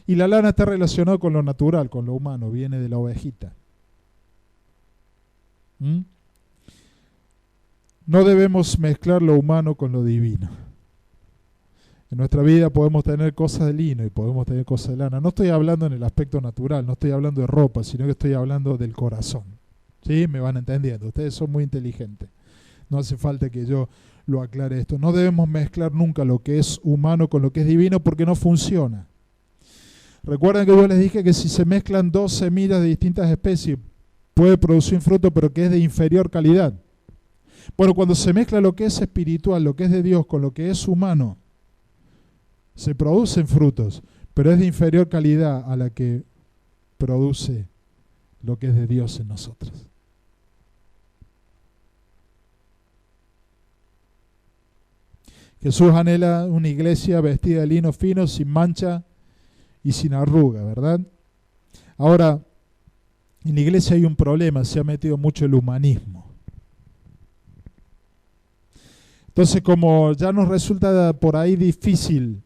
[SPEAKER 1] Y la lana está relacionada con lo natural, con lo humano, viene de la ovejita. No debemos mezclar lo humano con lo divino. En nuestra vida podemos tener cosas de lino y podemos tener cosas de lana. No estoy hablando en el aspecto natural, no estoy hablando de ropa, sino que estoy hablando del corazón. ¿Sí? Me van entendiendo. Ustedes son muy inteligentes. No hace falta que yo lo aclare esto. No debemos mezclar nunca lo que es humano con lo que es divino porque no funciona. Recuerden que yo les dije que si se mezclan dos semillas de distintas especies puede producir un fruto pero que es de inferior calidad. Bueno, cuando se mezcla lo que es espiritual, lo que es de Dios con lo que es humano, se producen frutos, pero es de inferior calidad a la que produce lo que es de Dios en nosotros. Jesús anhela una iglesia vestida de lino fino, sin mancha y sin arruga, ¿verdad? Ahora, en la iglesia hay un problema, se ha metido mucho el humanismo. Entonces, como ya nos resulta por ahí difícil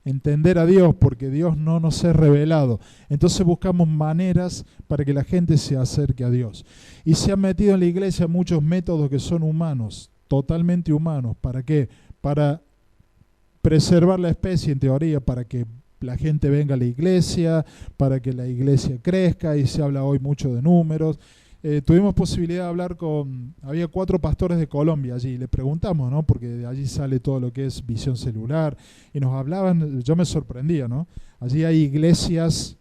[SPEAKER 1] entender a Dios, porque Dios no nos es revelado, entonces buscamos maneras para que la gente se acerque a Dios. Y se han metido en la iglesia muchos métodos que son humanos, totalmente humanos. ¿Para qué? Para preservar la especie en teoría, para que la gente venga a la iglesia, para que la iglesia crezca, y se habla hoy mucho de números. Tuvimos posibilidad de hablar había 4 pastores de Colombia allí, le preguntamos, ¿no? Porque de allí sale todo lo que es visión celular, y nos hablaban, yo me sorprendía, ¿no? Allí hay iglesias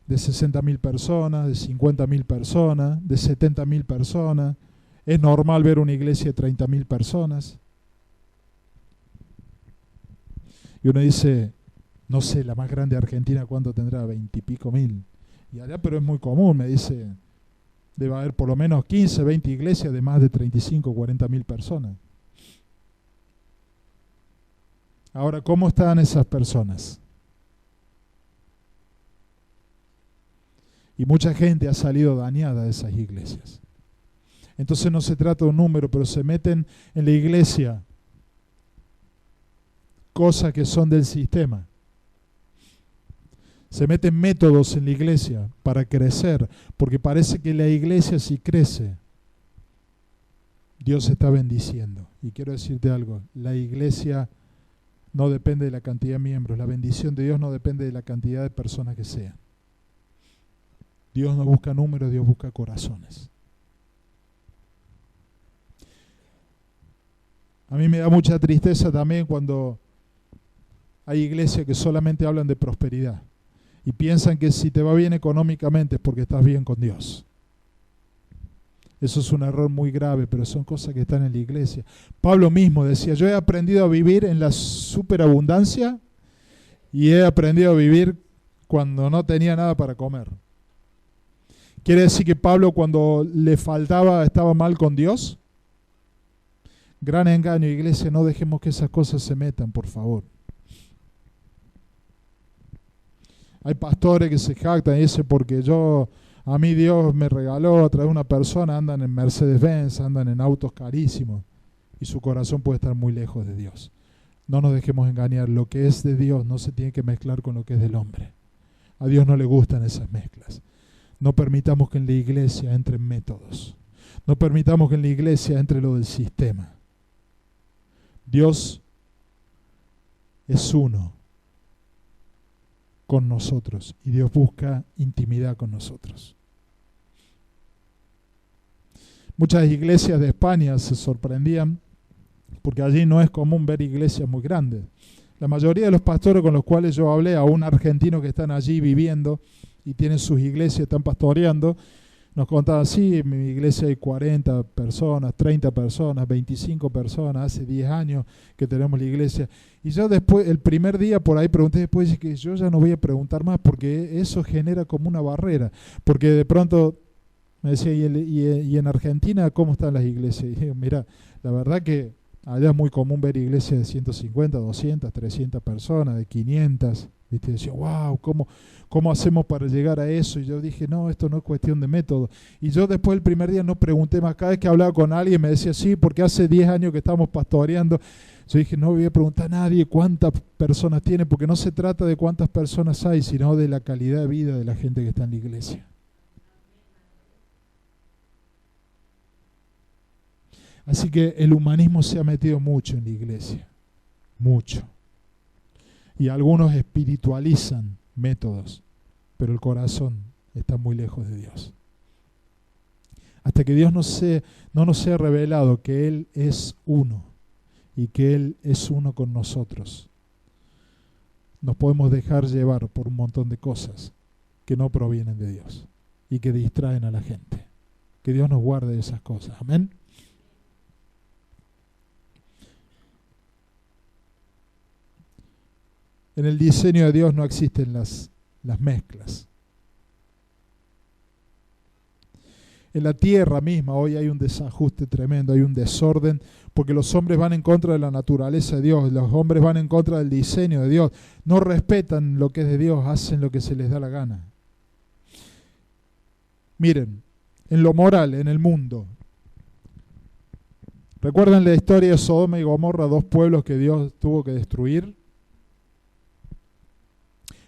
[SPEAKER 1] de 60.000 personas, de 50.000 personas, de 70.000 personas. Es normal ver una iglesia de 30.000 personas. Y uno dice, No sé, la más grande de Argentina, ¿cuánto tendrá? 20 y pico mil. Y allá, pero es muy común, me dice, debe haber por lo menos 15, 20 iglesias de más de 35, 40 mil personas. Ahora, ¿cómo están esas personas? Y mucha gente ha salido dañada de esas iglesias. Entonces no se trata de un número, pero se meten en la iglesia cosas que son del sistema. Se meten métodos en la iglesia para crecer, porque parece que la iglesia si crece, Dios está bendiciendo. Y quiero decirte algo, la iglesia no depende de la cantidad de miembros, la bendición de Dios no depende de la cantidad de personas que sean. Dios no busca números, Dios busca corazones. A mí me da mucha tristeza también cuando hay iglesias que solamente hablan de prosperidad y piensan que si te va bien económicamente es porque estás bien con Dios. Eso es un error muy grave, pero son cosas que están en la iglesia. Pablo mismo decía, yo he aprendido a vivir en la superabundancia y he aprendido a vivir cuando no tenía nada para comer. ¿Quiere decir que Pablo cuando le faltaba estaba mal con Dios? Gran engaño, iglesia, no dejemos que esas cosas se metan, por favor. Hay pastores que se jactan y dicen, porque a mí Dios me regaló a través de una persona, andan en Mercedes-Benz, andan en autos carísimos, y su corazón puede estar muy lejos de Dios. No nos dejemos engañar, lo que es de Dios no se tiene que mezclar con lo que es del hombre. A Dios no le gustan esas mezclas. No permitamos que en la iglesia entren métodos. No permitamos que en la iglesia entre lo del sistema. Dios es uno con nosotros y Dios busca intimidad con nosotros. Muchas iglesias de España se sorprendían porque allí no es común ver iglesias muy grandes. La mayoría de los pastores con los cuales yo hablé, aún argentinos que están allí viviendo y tienen sus iglesias, están pastoreando, nos contaban, sí, en mi iglesia hay 40 personas, 30 personas, 25 personas, hace 10 años que tenemos la iglesia. Y yo después, el primer día por ahí pregunté, después dije que yo ya no voy a preguntar más porque eso genera como una barrera. Porque de pronto me decía, ¿y en Argentina cómo están las iglesias? Y dije, mira, la verdad que allá es muy común ver iglesias de 150, 200, 300 personas, de 500. ¿Viste? Decía, wow, ¿cómo hacemos para llegar a eso? Y yo dije, no, esto no es cuestión de método. Y yo después del primer día no pregunté más. Cada vez que hablaba con alguien me decía, sí, porque hace 10 años que estamos pastoreando. Yo dije, no voy a preguntar a nadie cuántas personas tiene, porque no se trata de cuántas personas hay, sino de la calidad de vida de la gente que está en la iglesia. Así que el humanismo se ha metido mucho en la iglesia, mucho. Y algunos espiritualizan métodos, pero el corazón está muy lejos de Dios. Hasta que Dios no nos sea revelado que Él es uno y que Él es uno con nosotros, nos podemos dejar llevar por un montón de cosas que no provienen de Dios y que distraen a la gente. Que Dios nos guarde de esas cosas. Amén. En el diseño de Dios no existen las mezclas. En la tierra misma hoy hay un desajuste tremendo, hay un desorden, porque los hombres van en contra de la naturaleza de Dios, los hombres van en contra del diseño de Dios, no respetan lo que es de Dios, hacen lo que se les da la gana. Miren, en lo moral, en el mundo, ¿recuerdan la historia de Sodoma y Gomorra, dos pueblos que Dios tuvo que destruir?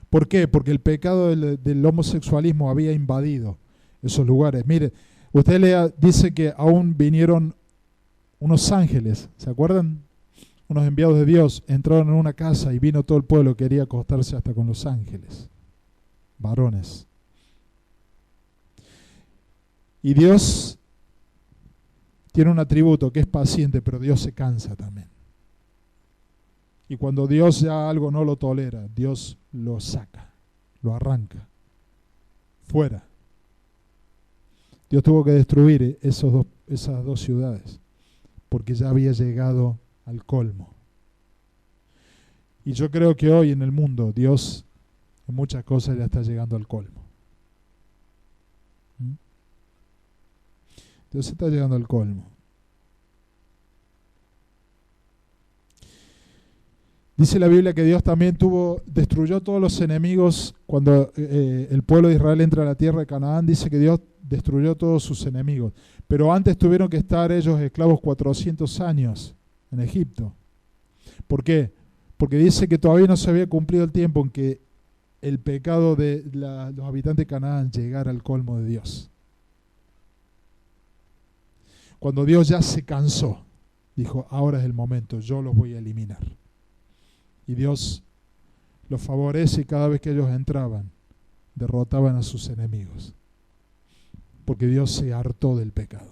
[SPEAKER 1] ¿Por qué? Porque el pecado del homosexualismo había invadido esos lugares. Mire, usted dice que aún vinieron unos ángeles, ¿se acuerdan? Unos enviados de Dios entraron en una casa y vino todo el pueblo, quería acostarse hasta con los ángeles, varones. Y Dios tiene un atributo que es paciente, pero Dios se cansa también. Y cuando Dios ya algo no lo tolera, Dios lo saca, lo arranca, fuera. Dios tuvo que destruir esas dos ciudades, porque ya había llegado al colmo. Y yo creo que hoy en el mundo Dios en muchas cosas ya está llegando al colmo. ¿Mm? Dios está llegando al colmo. Dice la Biblia que Dios también destruyó todos los enemigos cuando el pueblo de Israel entra a la tierra de Canaán. Dice que Dios destruyó todos sus enemigos. Pero antes tuvieron que estar ellos esclavos 400 años en Egipto. ¿Por qué? Porque dice que todavía no se había cumplido el tiempo en que el pecado de los habitantes de Canaán llegara al colmo de Dios. Cuando Dios ya se cansó, dijo, ahora es el momento, yo los voy a eliminar. Y Dios los favorece y cada vez que ellos entraban, derrotaban a sus enemigos. Porque Dios se hartó del pecado.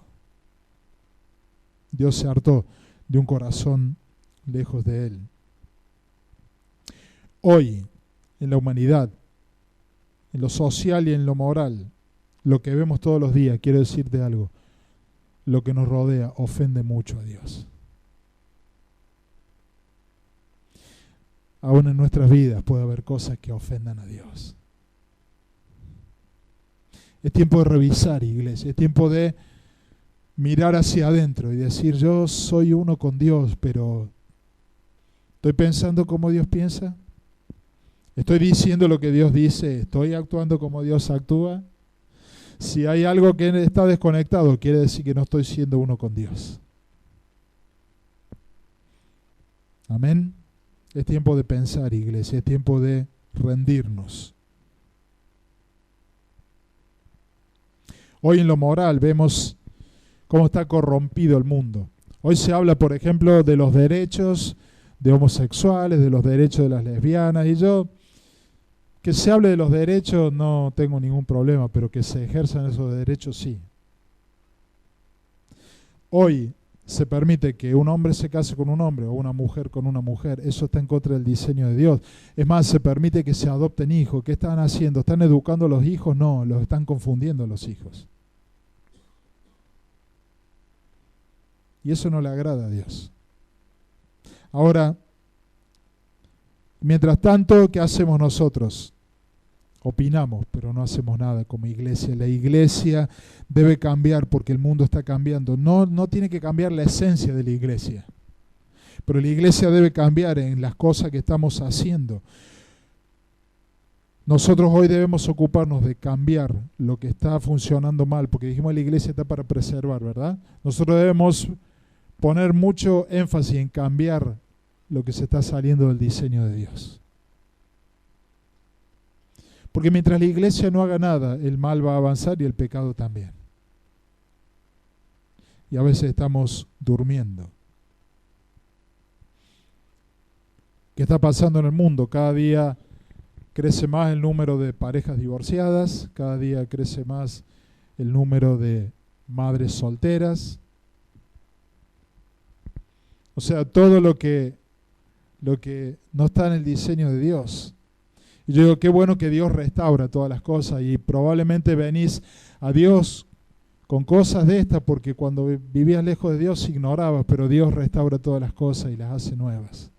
[SPEAKER 1] Dios se hartó de un corazón lejos de Él. Hoy, en la humanidad, en lo social y en lo moral, lo que vemos todos los días, quiero decirte algo, lo que nos rodea ofende mucho a Dios. Aún en nuestras vidas puede haber cosas que ofendan a Dios. Es tiempo de revisar, iglesia. Es tiempo de mirar hacia adentro y decir, yo soy uno con Dios, pero ¿estoy pensando como Dios piensa? ¿Estoy diciendo lo que Dios dice? ¿Estoy actuando como Dios actúa? Si hay algo que está desconectado, quiere decir que no estoy siendo uno con Dios. Amén. Es tiempo de pensar, iglesia, es tiempo de rendirnos. Hoy en lo moral vemos cómo está corrompido el mundo. Hoy se habla, por ejemplo, de los derechos de homosexuales, de los derechos de las lesbianas, y yo, que se hable de los derechos no tengo ningún problema, pero que se ejerzan esos derechos sí. Hoy se permite que un hombre se case con un hombre o una mujer con una mujer. Eso está en contra del diseño de Dios. Es más, se permite que se adopten hijos. ¿Qué están haciendo? ¿Están educando a los hijos? No, los están confundiendo a los hijos. Y eso no le agrada a Dios. Ahora, mientras tanto, ¿qué hacemos nosotros? Opinamos, pero no hacemos nada como iglesia. La iglesia debe cambiar porque el mundo está cambiando. No tiene que cambiar la esencia de la iglesia, pero la iglesia debe cambiar en las cosas que estamos haciendo. Nosotros hoy debemos ocuparnos de cambiar lo que está funcionando mal, porque dijimos que la iglesia está para preservar, ¿verdad? Nosotros debemos poner mucho énfasis en cambiar lo que se está saliendo del diseño de Dios. Porque mientras la iglesia no haga nada, el mal va a avanzar y el pecado también. Y a veces estamos durmiendo. ¿Qué está pasando en el mundo? Cada día crece más el número de parejas divorciadas, cada día crece más el número de madres solteras. O sea, todo lo que no está en el diseño de Dios. Y yo digo, qué bueno que Dios restaura todas las cosas y probablemente venís a Dios con cosas de estas porque cuando vivías lejos de Dios ignorabas, pero Dios restaura todas las cosas y las hace nuevas.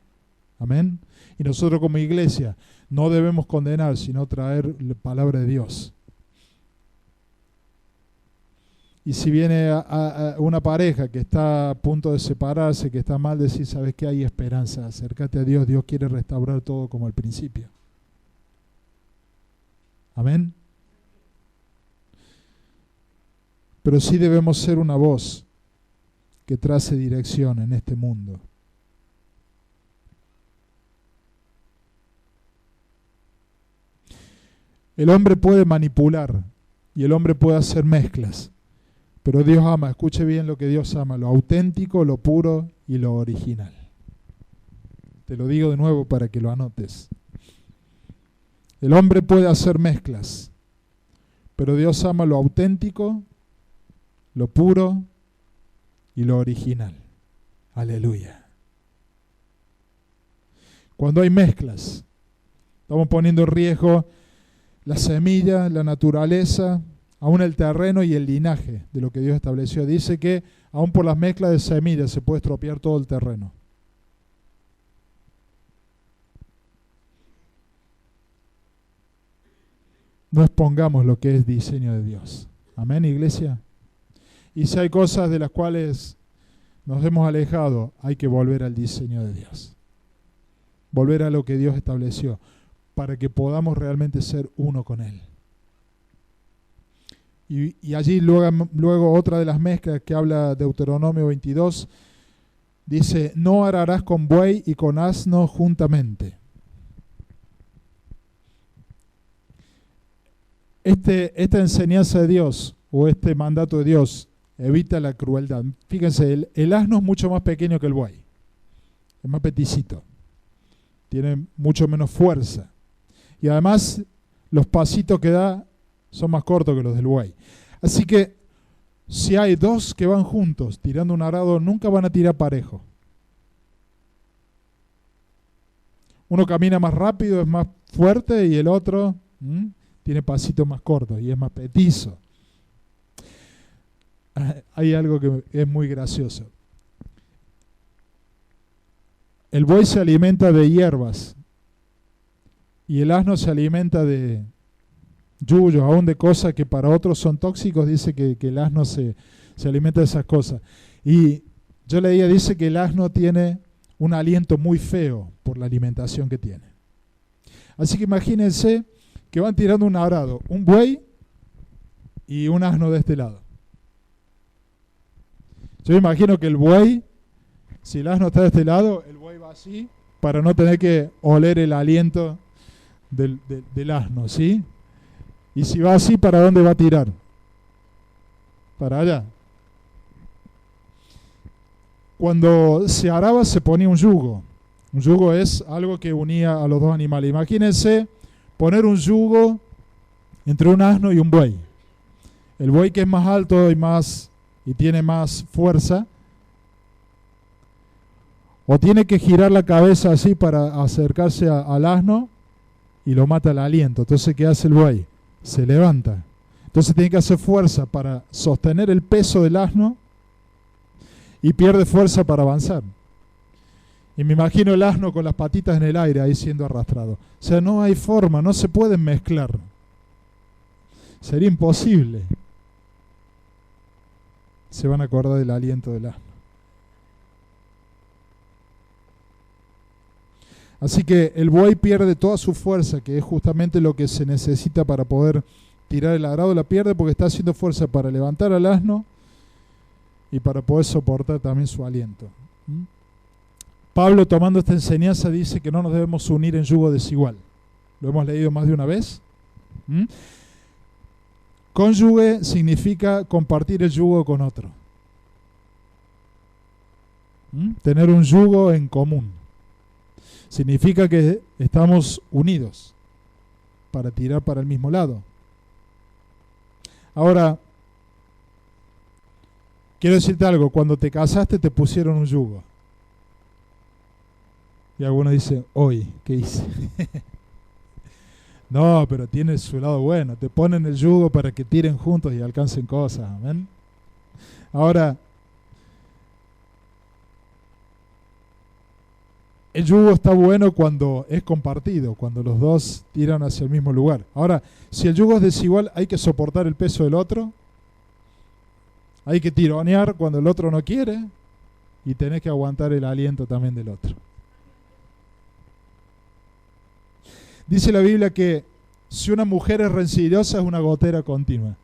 [SPEAKER 1] Amén. Y nosotros como iglesia no debemos condenar, sino traer la palabra de Dios. Y si viene a una pareja que está a punto de separarse, que está mal, decir, ¿sabes qué? Hay esperanza, acércate a Dios, Dios quiere restaurar todo como al principio. Amén. Pero sí debemos ser una voz que trace dirección en este mundo. El hombre puede manipular y el hombre puede hacer mezclas, pero Dios ama, escuche bien lo que Dios ama, lo auténtico, lo puro y lo original. Te lo digo de nuevo para que lo anotes. El hombre puede hacer mezclas, pero Dios ama lo auténtico, lo puro y lo original. Aleluya. Cuando hay mezclas, estamos poniendo en riesgo la semilla, la naturaleza, aún el terreno y el linaje de lo que Dios estableció. Dice que aún por las mezclas de semillas se puede estropear todo el terreno. no expongamos lo que es diseño de Dios. Amén, iglesia. Y si hay cosas de las cuales nos hemos alejado, hay que volver al diseño de Dios. Volver a lo que Dios estableció, para que podamos realmente ser uno con Él. Y allí luego otra de las mezclas que habla Deuteronomio 22, dice, no ararás con buey y con asno juntamente. Esta enseñanza de Dios, o este mandato de Dios, evita la crueldad. Fíjense, el asno es mucho más pequeño que el buey. Es más peticito. Tiene mucho menos fuerza. Y además, los pasitos que da son más cortos que los del buey. Así que, si hay dos que van juntos tirando un arado, nunca van a tirar parejo. Uno camina más rápido, es más fuerte, y el otro tiene pasitos más cortos y es más petizo. Hay algo que es muy gracioso. El buey se alimenta de hierbas y el asno se alimenta de yuyos, aún de cosas que para otros son tóxicos. Dice que el asno se alimenta de esas cosas. Y yo leía, dice que el asno tiene un aliento muy feo por la alimentación que tiene. Así que imagínense que van tirando un arado, un buey y un asno de este lado. Yo me imagino que el buey, si el asno está de este lado, el buey va así para no tener que oler el aliento del asno, ¿sí? Y si va así, ¿para dónde va a tirar? Para allá. Cuando se araba se ponía un yugo. Un yugo es algo que unía a los dos animales. Imagínense poner un yugo entre un asno y un buey. El buey, que es más alto y tiene más fuerza, o tiene que girar la cabeza así para acercarse al asno y lo mata el aliento. Entonces, ¿qué hace el buey? Se levanta. Entonces tiene que hacer fuerza para sostener el peso del asno y pierde fuerza para avanzar. Y me imagino el asno con las patitas en el aire ahí siendo arrastrado. O sea, no hay forma, no se pueden mezclar. Sería imposible. Se van a acordar del aliento del asno. Así que el buey pierde toda su fuerza, que es justamente lo que se necesita para poder tirar el arado. La pierde porque está haciendo fuerza para levantar al asno y para poder soportar también su aliento. Pablo, tomando esta enseñanza, dice que no nos debemos unir en yugo desigual. Lo hemos leído más de una vez. Cónyuge significa compartir el yugo con otro. Tener un yugo en común. Significa que estamos unidos para tirar para el mismo lado. Ahora, quiero decirte algo. Cuando te casaste te pusieron un yugo. Y algunos dicen, hoy, ¿qué hice? No, pero tiene su lado bueno. Te ponen el yugo para que tiren juntos y alcancen cosas. ¿Amén? Ahora, el yugo está bueno cuando es compartido, cuando los dos tiran hacia el mismo lugar. Ahora, si el yugo es desigual, hay que soportar el peso del otro. Hay que tironear cuando el otro no quiere. Y tenés que aguantar el aliento también del otro. Dice la Biblia que si una mujer es rencillosa es una gotera continua.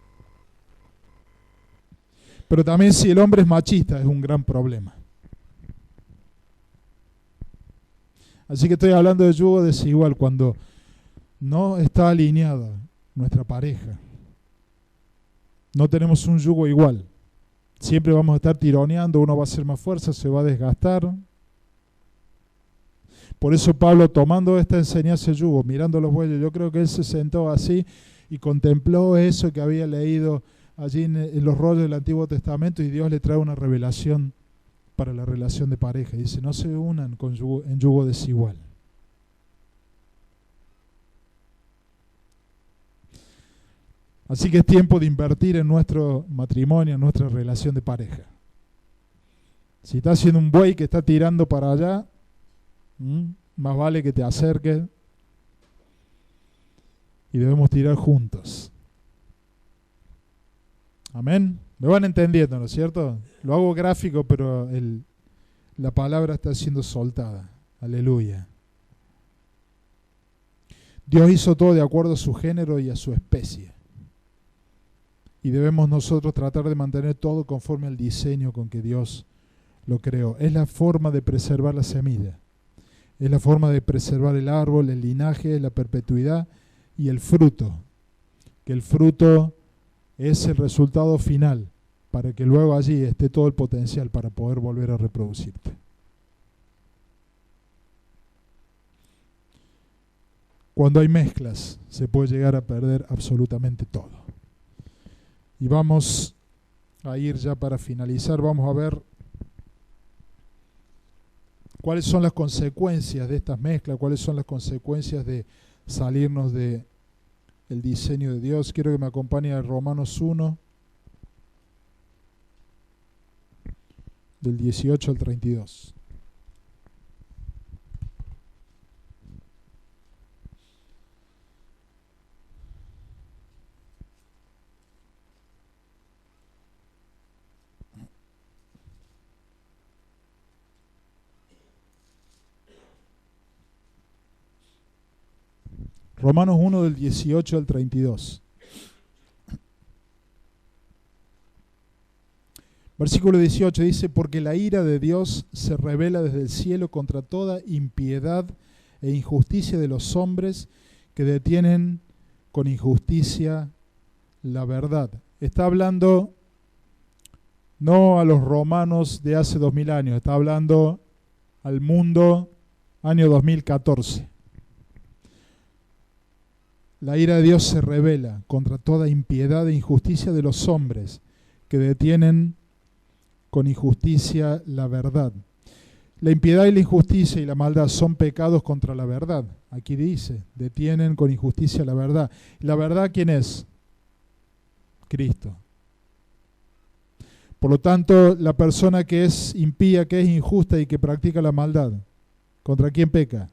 [SPEAKER 1] Pero también si el hombre es machista es un gran problema. Así que estoy hablando de yugo desigual cuando no está alineada nuestra pareja. No tenemos un yugo igual. Siempre vamos a estar tironeando, uno va a hacer más fuerza, se va a desgastar. Por eso Pablo, tomando esta enseñanza de yugo, mirando los bueyes, yo creo que él se sentó así y contempló eso que había leído allí en los rollos del Antiguo Testamento, y Dios le trae una revelación para la relación de pareja. Dice, no se unan en yugo desigual. Así que es tiempo de invertir en nuestro matrimonio, en nuestra relación de pareja. Si estás siendo un buey que está tirando para allá, más vale que te acerques y debemos tirar juntos. Amén. Me van entendiendo, ¿no es cierto? Lo hago gráfico, pero la palabra está siendo soltada. Aleluya. Dios hizo todo de acuerdo a su género y a su especie. Y debemos nosotros tratar de mantener todo conforme al diseño con que Dios lo creó. Es la forma de preservar la semilla. Es la forma de preservar el árbol, el linaje, la perpetuidad y el fruto. Que el fruto es el resultado final, para que luego allí esté todo el potencial para poder volver a reproducirte. Cuando hay mezclas, se puede llegar a perder absolutamente todo. Y vamos a ir ya para finalizar, vamos a ver cuáles son las consecuencias de estas mezclas, cuáles son las consecuencias de salirnos del diseño de Dios. Quiero que me acompañe a Romanos 1, del 18 al 32. Romanos 1 del 18 al 32. Versículo 18 dice, porque la ira de Dios se revela desde el cielo contra toda impiedad e injusticia de los hombres que detienen con injusticia la verdad. Está hablando no a los romanos de hace 2000 años, está hablando al mundo año 2014. La ira de Dios se revela contra toda impiedad e injusticia de los hombres que detienen con injusticia la verdad. La impiedad y la injusticia y la maldad son pecados contra la verdad. Aquí dice, detienen con injusticia la verdad. ¿La verdad quién es? Cristo. Por lo tanto, la persona que es impía, que es injusta y que practica la maldad, ¿contra quién peca?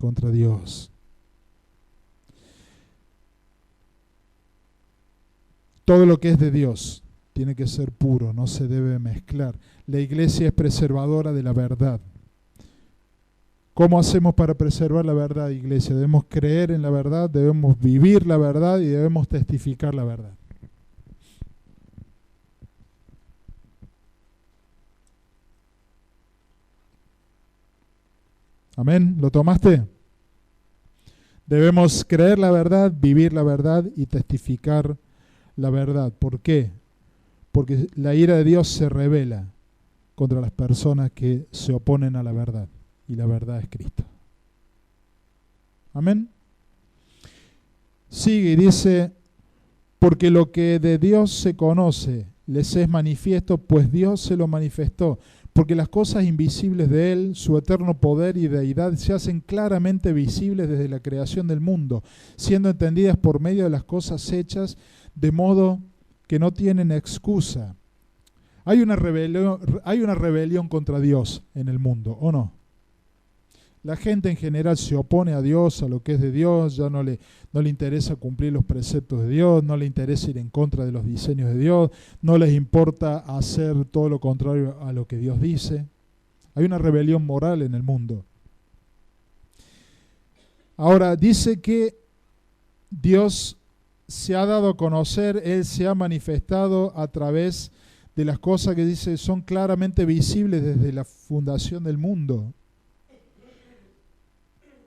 [SPEAKER 1] Contra Dios. Todo lo que es de Dios tiene que ser puro, no se debe mezclar. La iglesia es preservadora de la verdad. ¿Cómo hacemos para preservar la verdad, iglesia? Debemos creer en la verdad, debemos vivir la verdad y debemos testificar la verdad. Amén. ¿Lo tomaste? Debemos creer la verdad, vivir la verdad y testificar la verdad. ¿Por qué? Porque la ira de Dios se revela contra las personas que se oponen a la verdad. Y la verdad es Cristo. Amén. Sigue y dice, porque lo que de Dios se conoce les es manifiesto, pues Dios se lo manifestó. Porque las cosas invisibles de Él, su eterno poder y deidad, se hacen claramente visibles desde la creación del mundo, siendo entendidas por medio de las cosas hechas, de modo que no tienen excusa. Hay una rebelión contra Dios en el mundo, ¿o no? La gente en general se opone a Dios, a lo que es de Dios, ya no le interesa cumplir los preceptos de Dios, no le interesa ir en contra de los diseños de Dios, no les importa hacer todo lo contrario a lo que Dios dice. Hay una rebelión moral en el mundo. Ahora, dice que Dios se ha dado a conocer, Él se ha manifestado a través de las cosas que dice son claramente visibles desde la fundación del mundo,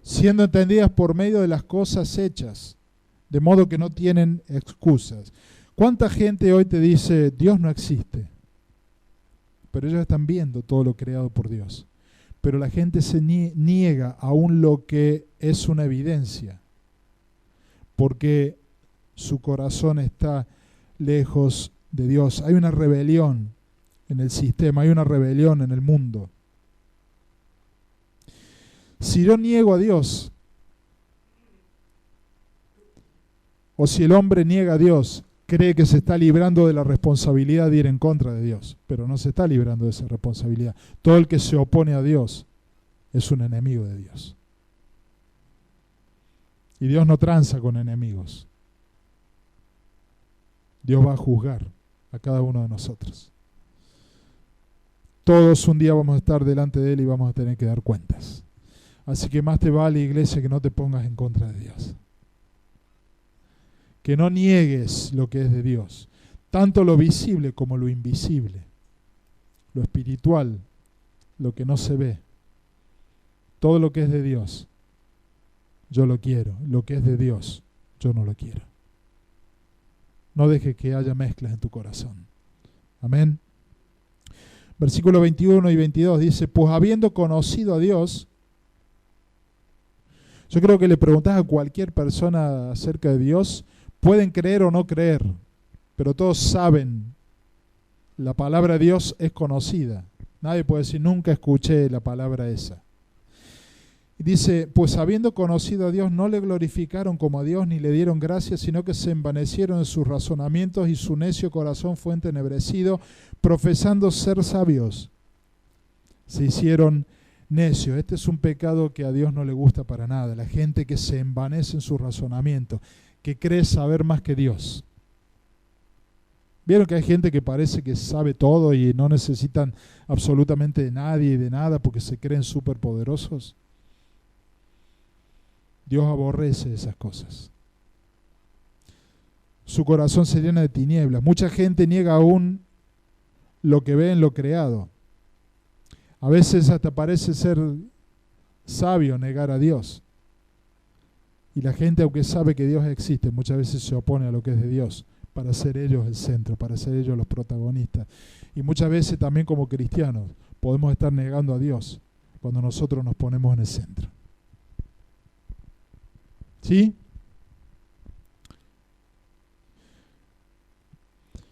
[SPEAKER 1] siendo entendidas por medio de las cosas hechas, de modo que no tienen excusas. ¿Cuánta gente hoy te dice, Dios no existe? Pero ellos están viendo todo lo creado por Dios. Pero la gente se niega aún lo que es una evidencia, porque su corazón está lejos de Dios. Hay una rebelión en el sistema, hay una rebelión en el mundo. Si yo niego a Dios, o si el hombre niega a Dios, cree que se está librando de la responsabilidad de ir en contra de Dios, pero no se está librando de esa responsabilidad. Todo el que se opone a Dios es un enemigo de Dios. Y Dios no tranza con enemigos. Dios va a juzgar a cada uno de nosotros. Todos un día vamos a estar delante de Él y vamos a tener que dar cuentas. Así que más te vale, iglesia, que no te pongas en contra de Dios. Que no niegues lo que es de Dios. Tanto lo visible como lo invisible. Lo espiritual, lo que no se ve. Todo lo que es de Dios, yo lo quiero. Lo que es de Dios, yo no lo quiero. No dejes que haya mezclas en tu corazón. Amén. Versículos 21 y 22 dice, pues habiendo conocido a Dios, yo creo que le preguntás a cualquier persona acerca de Dios, pueden creer o no creer, pero todos saben, la palabra de Dios es conocida. Nadie puede decir, nunca escuché la palabra esa. Y dice, pues habiendo conocido a Dios, no le glorificaron como a Dios ni le dieron gracias, sino que se envanecieron en sus razonamientos y su necio corazón fue entenebrecido, profesando ser sabios. Se hicieron necios. Este es un pecado que a Dios no le gusta para nada. La gente que se envanece en su razonamiento, que cree saber más que Dios. ¿Vieron que hay gente que parece que sabe todo y no necesitan absolutamente de nadie y de nada porque se creen superpoderosos? Dios aborrece esas cosas. Su corazón se llena de tinieblas. Mucha gente niega aún lo que ve en lo creado. A veces hasta parece ser sabio negar a Dios. Y la gente, aunque sabe que Dios existe, muchas veces se opone a lo que es de Dios, para ser ellos el centro, para ser ellos los protagonistas. Y muchas veces también como cristianos podemos estar negando a Dios cuando nosotros nos ponemos en el centro. ¿Sí?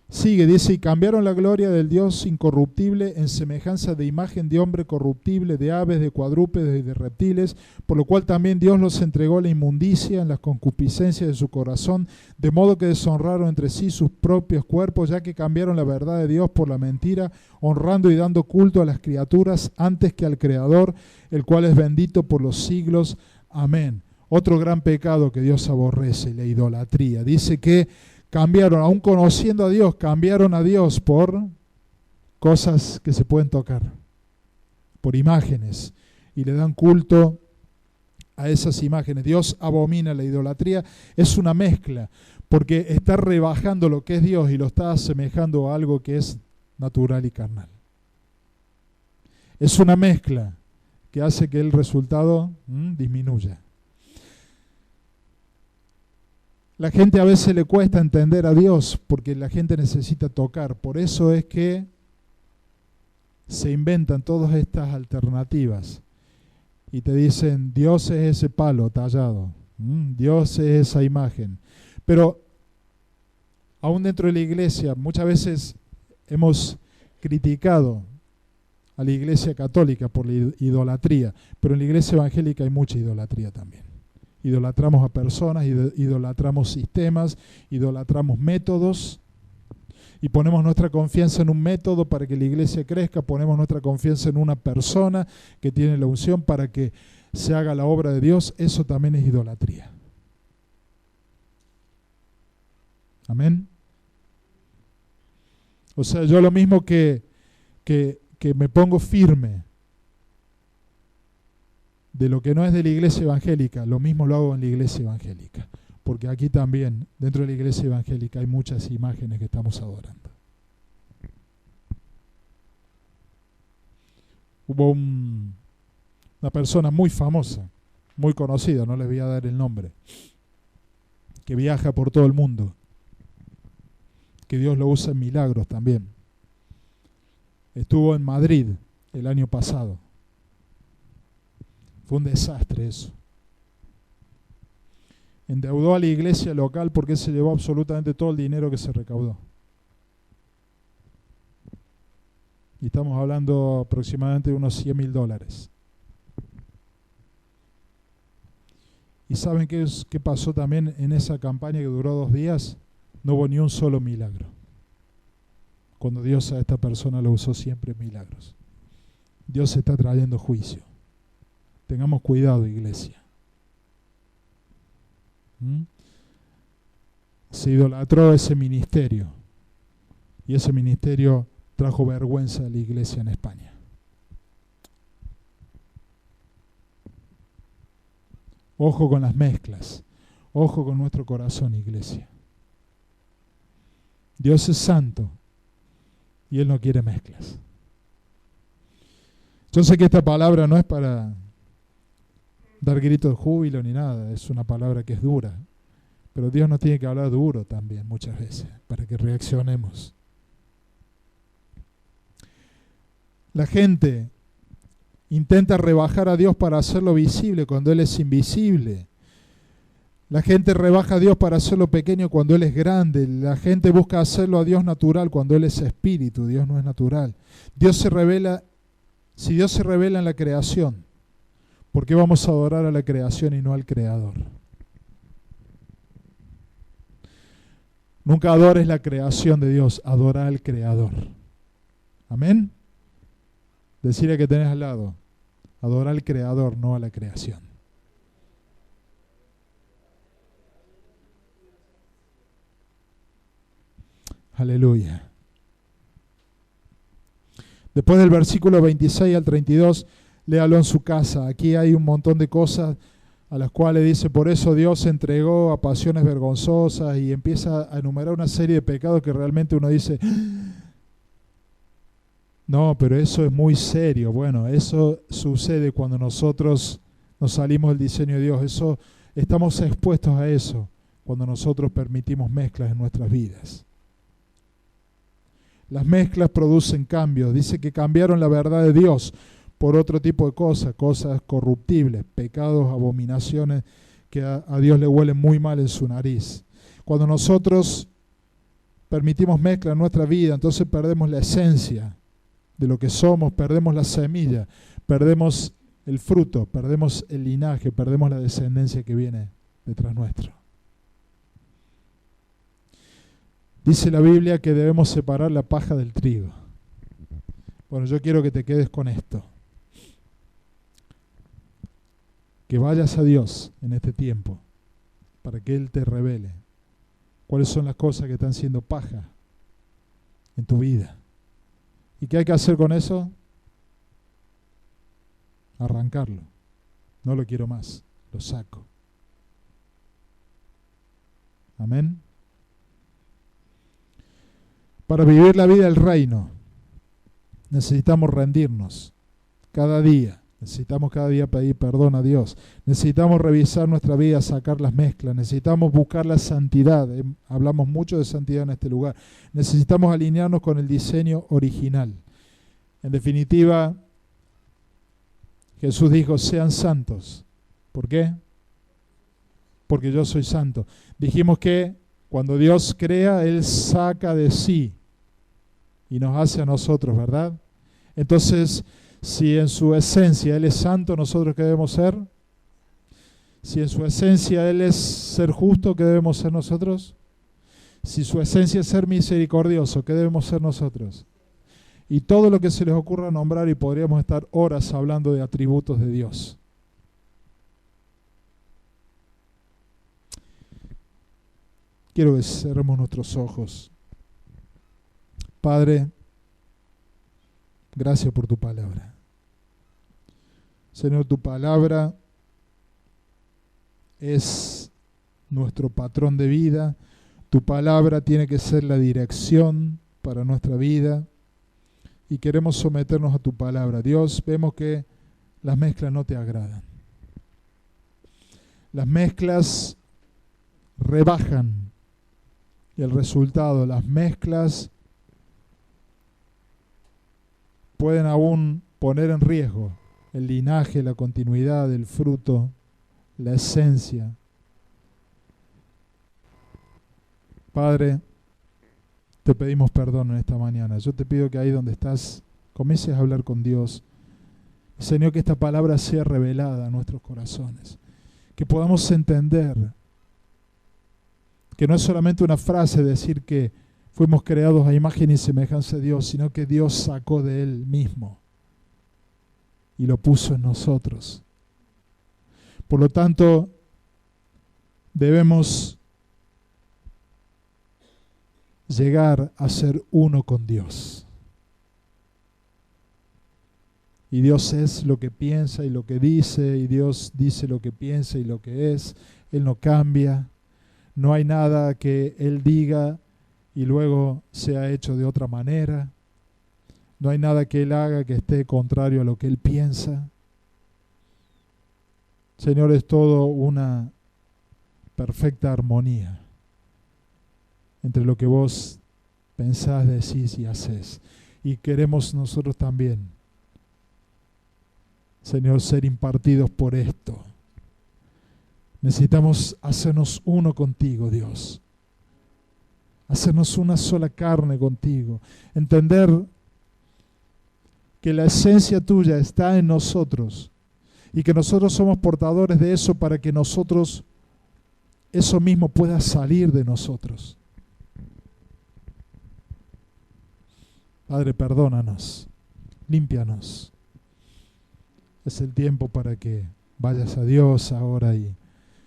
[SPEAKER 1] Sigue, dice, y cambiaron la gloria del Dios incorruptible en semejanza de imagen de hombre corruptible, de aves, de cuadrúpedes y de reptiles, por lo cual también Dios los entregó a la inmundicia en las concupiscencias de su corazón, de modo que deshonraron entre sí sus propios cuerpos, ya que cambiaron la verdad de Dios por la mentira, honrando y dando culto a las criaturas antes que al Creador, el cual es bendito por los siglos. Amén. Otro gran pecado que Dios aborrece, la idolatría. Dice que cambiaron, aún conociendo a Dios, cambiaron a Dios por cosas que se pueden tocar, por imágenes, y le dan culto a esas imágenes. Dios abomina la idolatría, es una mezcla, porque está rebajando lo que es Dios y lo está asemejando a algo que es natural y carnal. Es una mezcla que hace que el resultado disminuya. La gente a veces le cuesta entender a Dios porque la gente necesita tocar. Por eso es que se inventan todas estas alternativas y te dicen, Dios es ese palo tallado, Dios es esa imagen. Pero aún dentro de la iglesia muchas veces hemos criticado a la iglesia católica por la idolatría, pero en la iglesia evangélica hay mucha idolatría también. Idolatramos a personas, idolatramos sistemas, idolatramos métodos y ponemos nuestra confianza en un método para que la iglesia crezca, ponemos nuestra confianza en una persona que tiene la unción para que se haga la obra de Dios. Eso también es idolatría. Amén. O sea, yo lo mismo que me pongo firme de lo que no es de la iglesia evangélica, lo mismo lo hago en la iglesia evangélica. Porque aquí también, dentro de la iglesia evangélica, hay muchas imágenes que estamos adorando. Hubo una persona muy famosa, muy conocida, no les voy a dar el nombre, que viaja por todo el mundo, que Dios lo usa en milagros también. Estuvo en Madrid el año pasado. Fue un desastre eso. Endeudó a la iglesia local porque se llevó absolutamente todo el dinero que se recaudó. Y estamos hablando aproximadamente de unos $100,000. ¿Y saben qué pasó también en esa campaña que duró 2 días? No hubo ni un solo milagro. Cuando Dios a esta persona lo usó siempre en milagros. Dios está trayendo juicio. Tengamos cuidado, iglesia. ¿Mm? Se idolatró ese ministerio. Y ese ministerio trajo vergüenza a la iglesia en España. Ojo con las mezclas. Ojo con nuestro corazón, iglesia. Dios es santo y Él no quiere mezclas. Yo sé que esta palabra no es para dar gritos de júbilo ni nada, es una palabra que es dura. Pero Dios nos tiene que hablar duro también muchas veces para que reaccionemos. La gente intenta rebajar a Dios para hacerlo visible cuando Él es invisible. La gente rebaja a Dios para hacerlo pequeño cuando Él es grande. La gente busca hacerlo a Dios natural cuando Él es espíritu. Dios no es natural. Dios se revela, si Dios se revela en la creación, ¿por qué vamos a adorar a la creación y no al Creador? Nunca adores la creación de Dios, adora al Creador. Amén. Decirle que tenés al lado, adora al Creador, no a la creación. Aleluya. Después del versículo 26 al 32, léalo en su casa. Aquí hay un montón de cosas a las cuales dice, por eso Dios se entregó a pasiones vergonzosas, y empieza a enumerar una serie de pecados que realmente uno dice, no, pero eso es muy serio. Bueno, eso sucede cuando nosotros nos salimos del diseño de Dios. Eso, estamos expuestos a eso cuando nosotros permitimos mezclas en nuestras vidas. Las mezclas producen cambios. Dice que cambiaron la verdad de Dios por otro tipo de cosas, cosas corruptibles, pecados, abominaciones que a Dios le huelen muy mal en su nariz. Cuando nosotros permitimos mezcla en nuestra vida, entonces perdemos la esencia de lo que somos, perdemos la semilla, perdemos el fruto, perdemos el linaje, perdemos la descendencia que viene detrás nuestro. Dice la Biblia que debemos separar la paja del trigo. Bueno, yo quiero que te quedes con esto. Que vayas a Dios en este tiempo para que Él te revele cuáles son las cosas que están siendo paja en tu vida. ¿Y qué hay que hacer con eso? Arrancarlo. No lo quiero más, lo saco. Amén. Para vivir la vida del reino necesitamos rendirnos cada día. Necesitamos cada día pedir perdón a Dios. Necesitamos revisar nuestra vida, sacar las mezclas. Necesitamos buscar la santidad. Hablamos mucho de santidad en este lugar. Necesitamos alinearnos con el diseño original. En definitiva, Jesús dijo, sean santos. ¿Por qué? Porque yo soy santo. Dijimos que cuando Dios crea, Él saca de sí y nos hace a nosotros, ¿verdad? Entonces, si en su esencia Él es santo, ¿nosotros qué debemos ser? Si en su esencia Él es ser justo, ¿qué debemos ser nosotros? Si su esencia es ser misericordioso, ¿qué debemos ser nosotros? Y todo lo que se les ocurra nombrar, y podríamos estar horas hablando de atributos de Dios. Quiero que cerremos nuestros ojos. Padre, gracias por tu palabra. Señor, tu palabra es nuestro patrón de vida. Tu palabra tiene que ser la dirección para nuestra vida. Y queremos someternos a tu palabra. Dios, vemos que las mezclas no te agradan. Las mezclas rebajan. Y el resultado, las mezclas pueden aún poner en riesgo el linaje, la continuidad, el fruto, la esencia. Padre, te pedimos perdón en esta mañana. Yo te pido que ahí donde estás, comiences a hablar con Dios. Señor, que esta palabra sea revelada a nuestros corazones. Que podamos entender que no es solamente una frase decir que fuimos creados a imagen y semejanza de Dios, sino que Dios sacó de Él mismo y lo puso en nosotros. Por lo tanto, debemos llegar a ser uno con Dios. Y Dios es lo que piensa y lo que dice, y Dios dice lo que piensa y lo que es. Él no cambia. No hay nada que Él diga y luego sea hecho de otra manera. No hay nada que Él haga que esté contrario a lo que Él piensa. Señor, es todo una perfecta armonía entre lo que vos pensás, decís y hacés. Y queremos nosotros también, Señor, ser impartidos por esto. Necesitamos hacernos uno contigo, Dios. Hacernos una sola carne contigo. Entender que la esencia tuya está en nosotros y que nosotros somos portadores de eso para que nosotros, eso mismo pueda salir de nosotros. Padre, perdónanos, límpianos. Es el tiempo para que vayas a Dios ahora y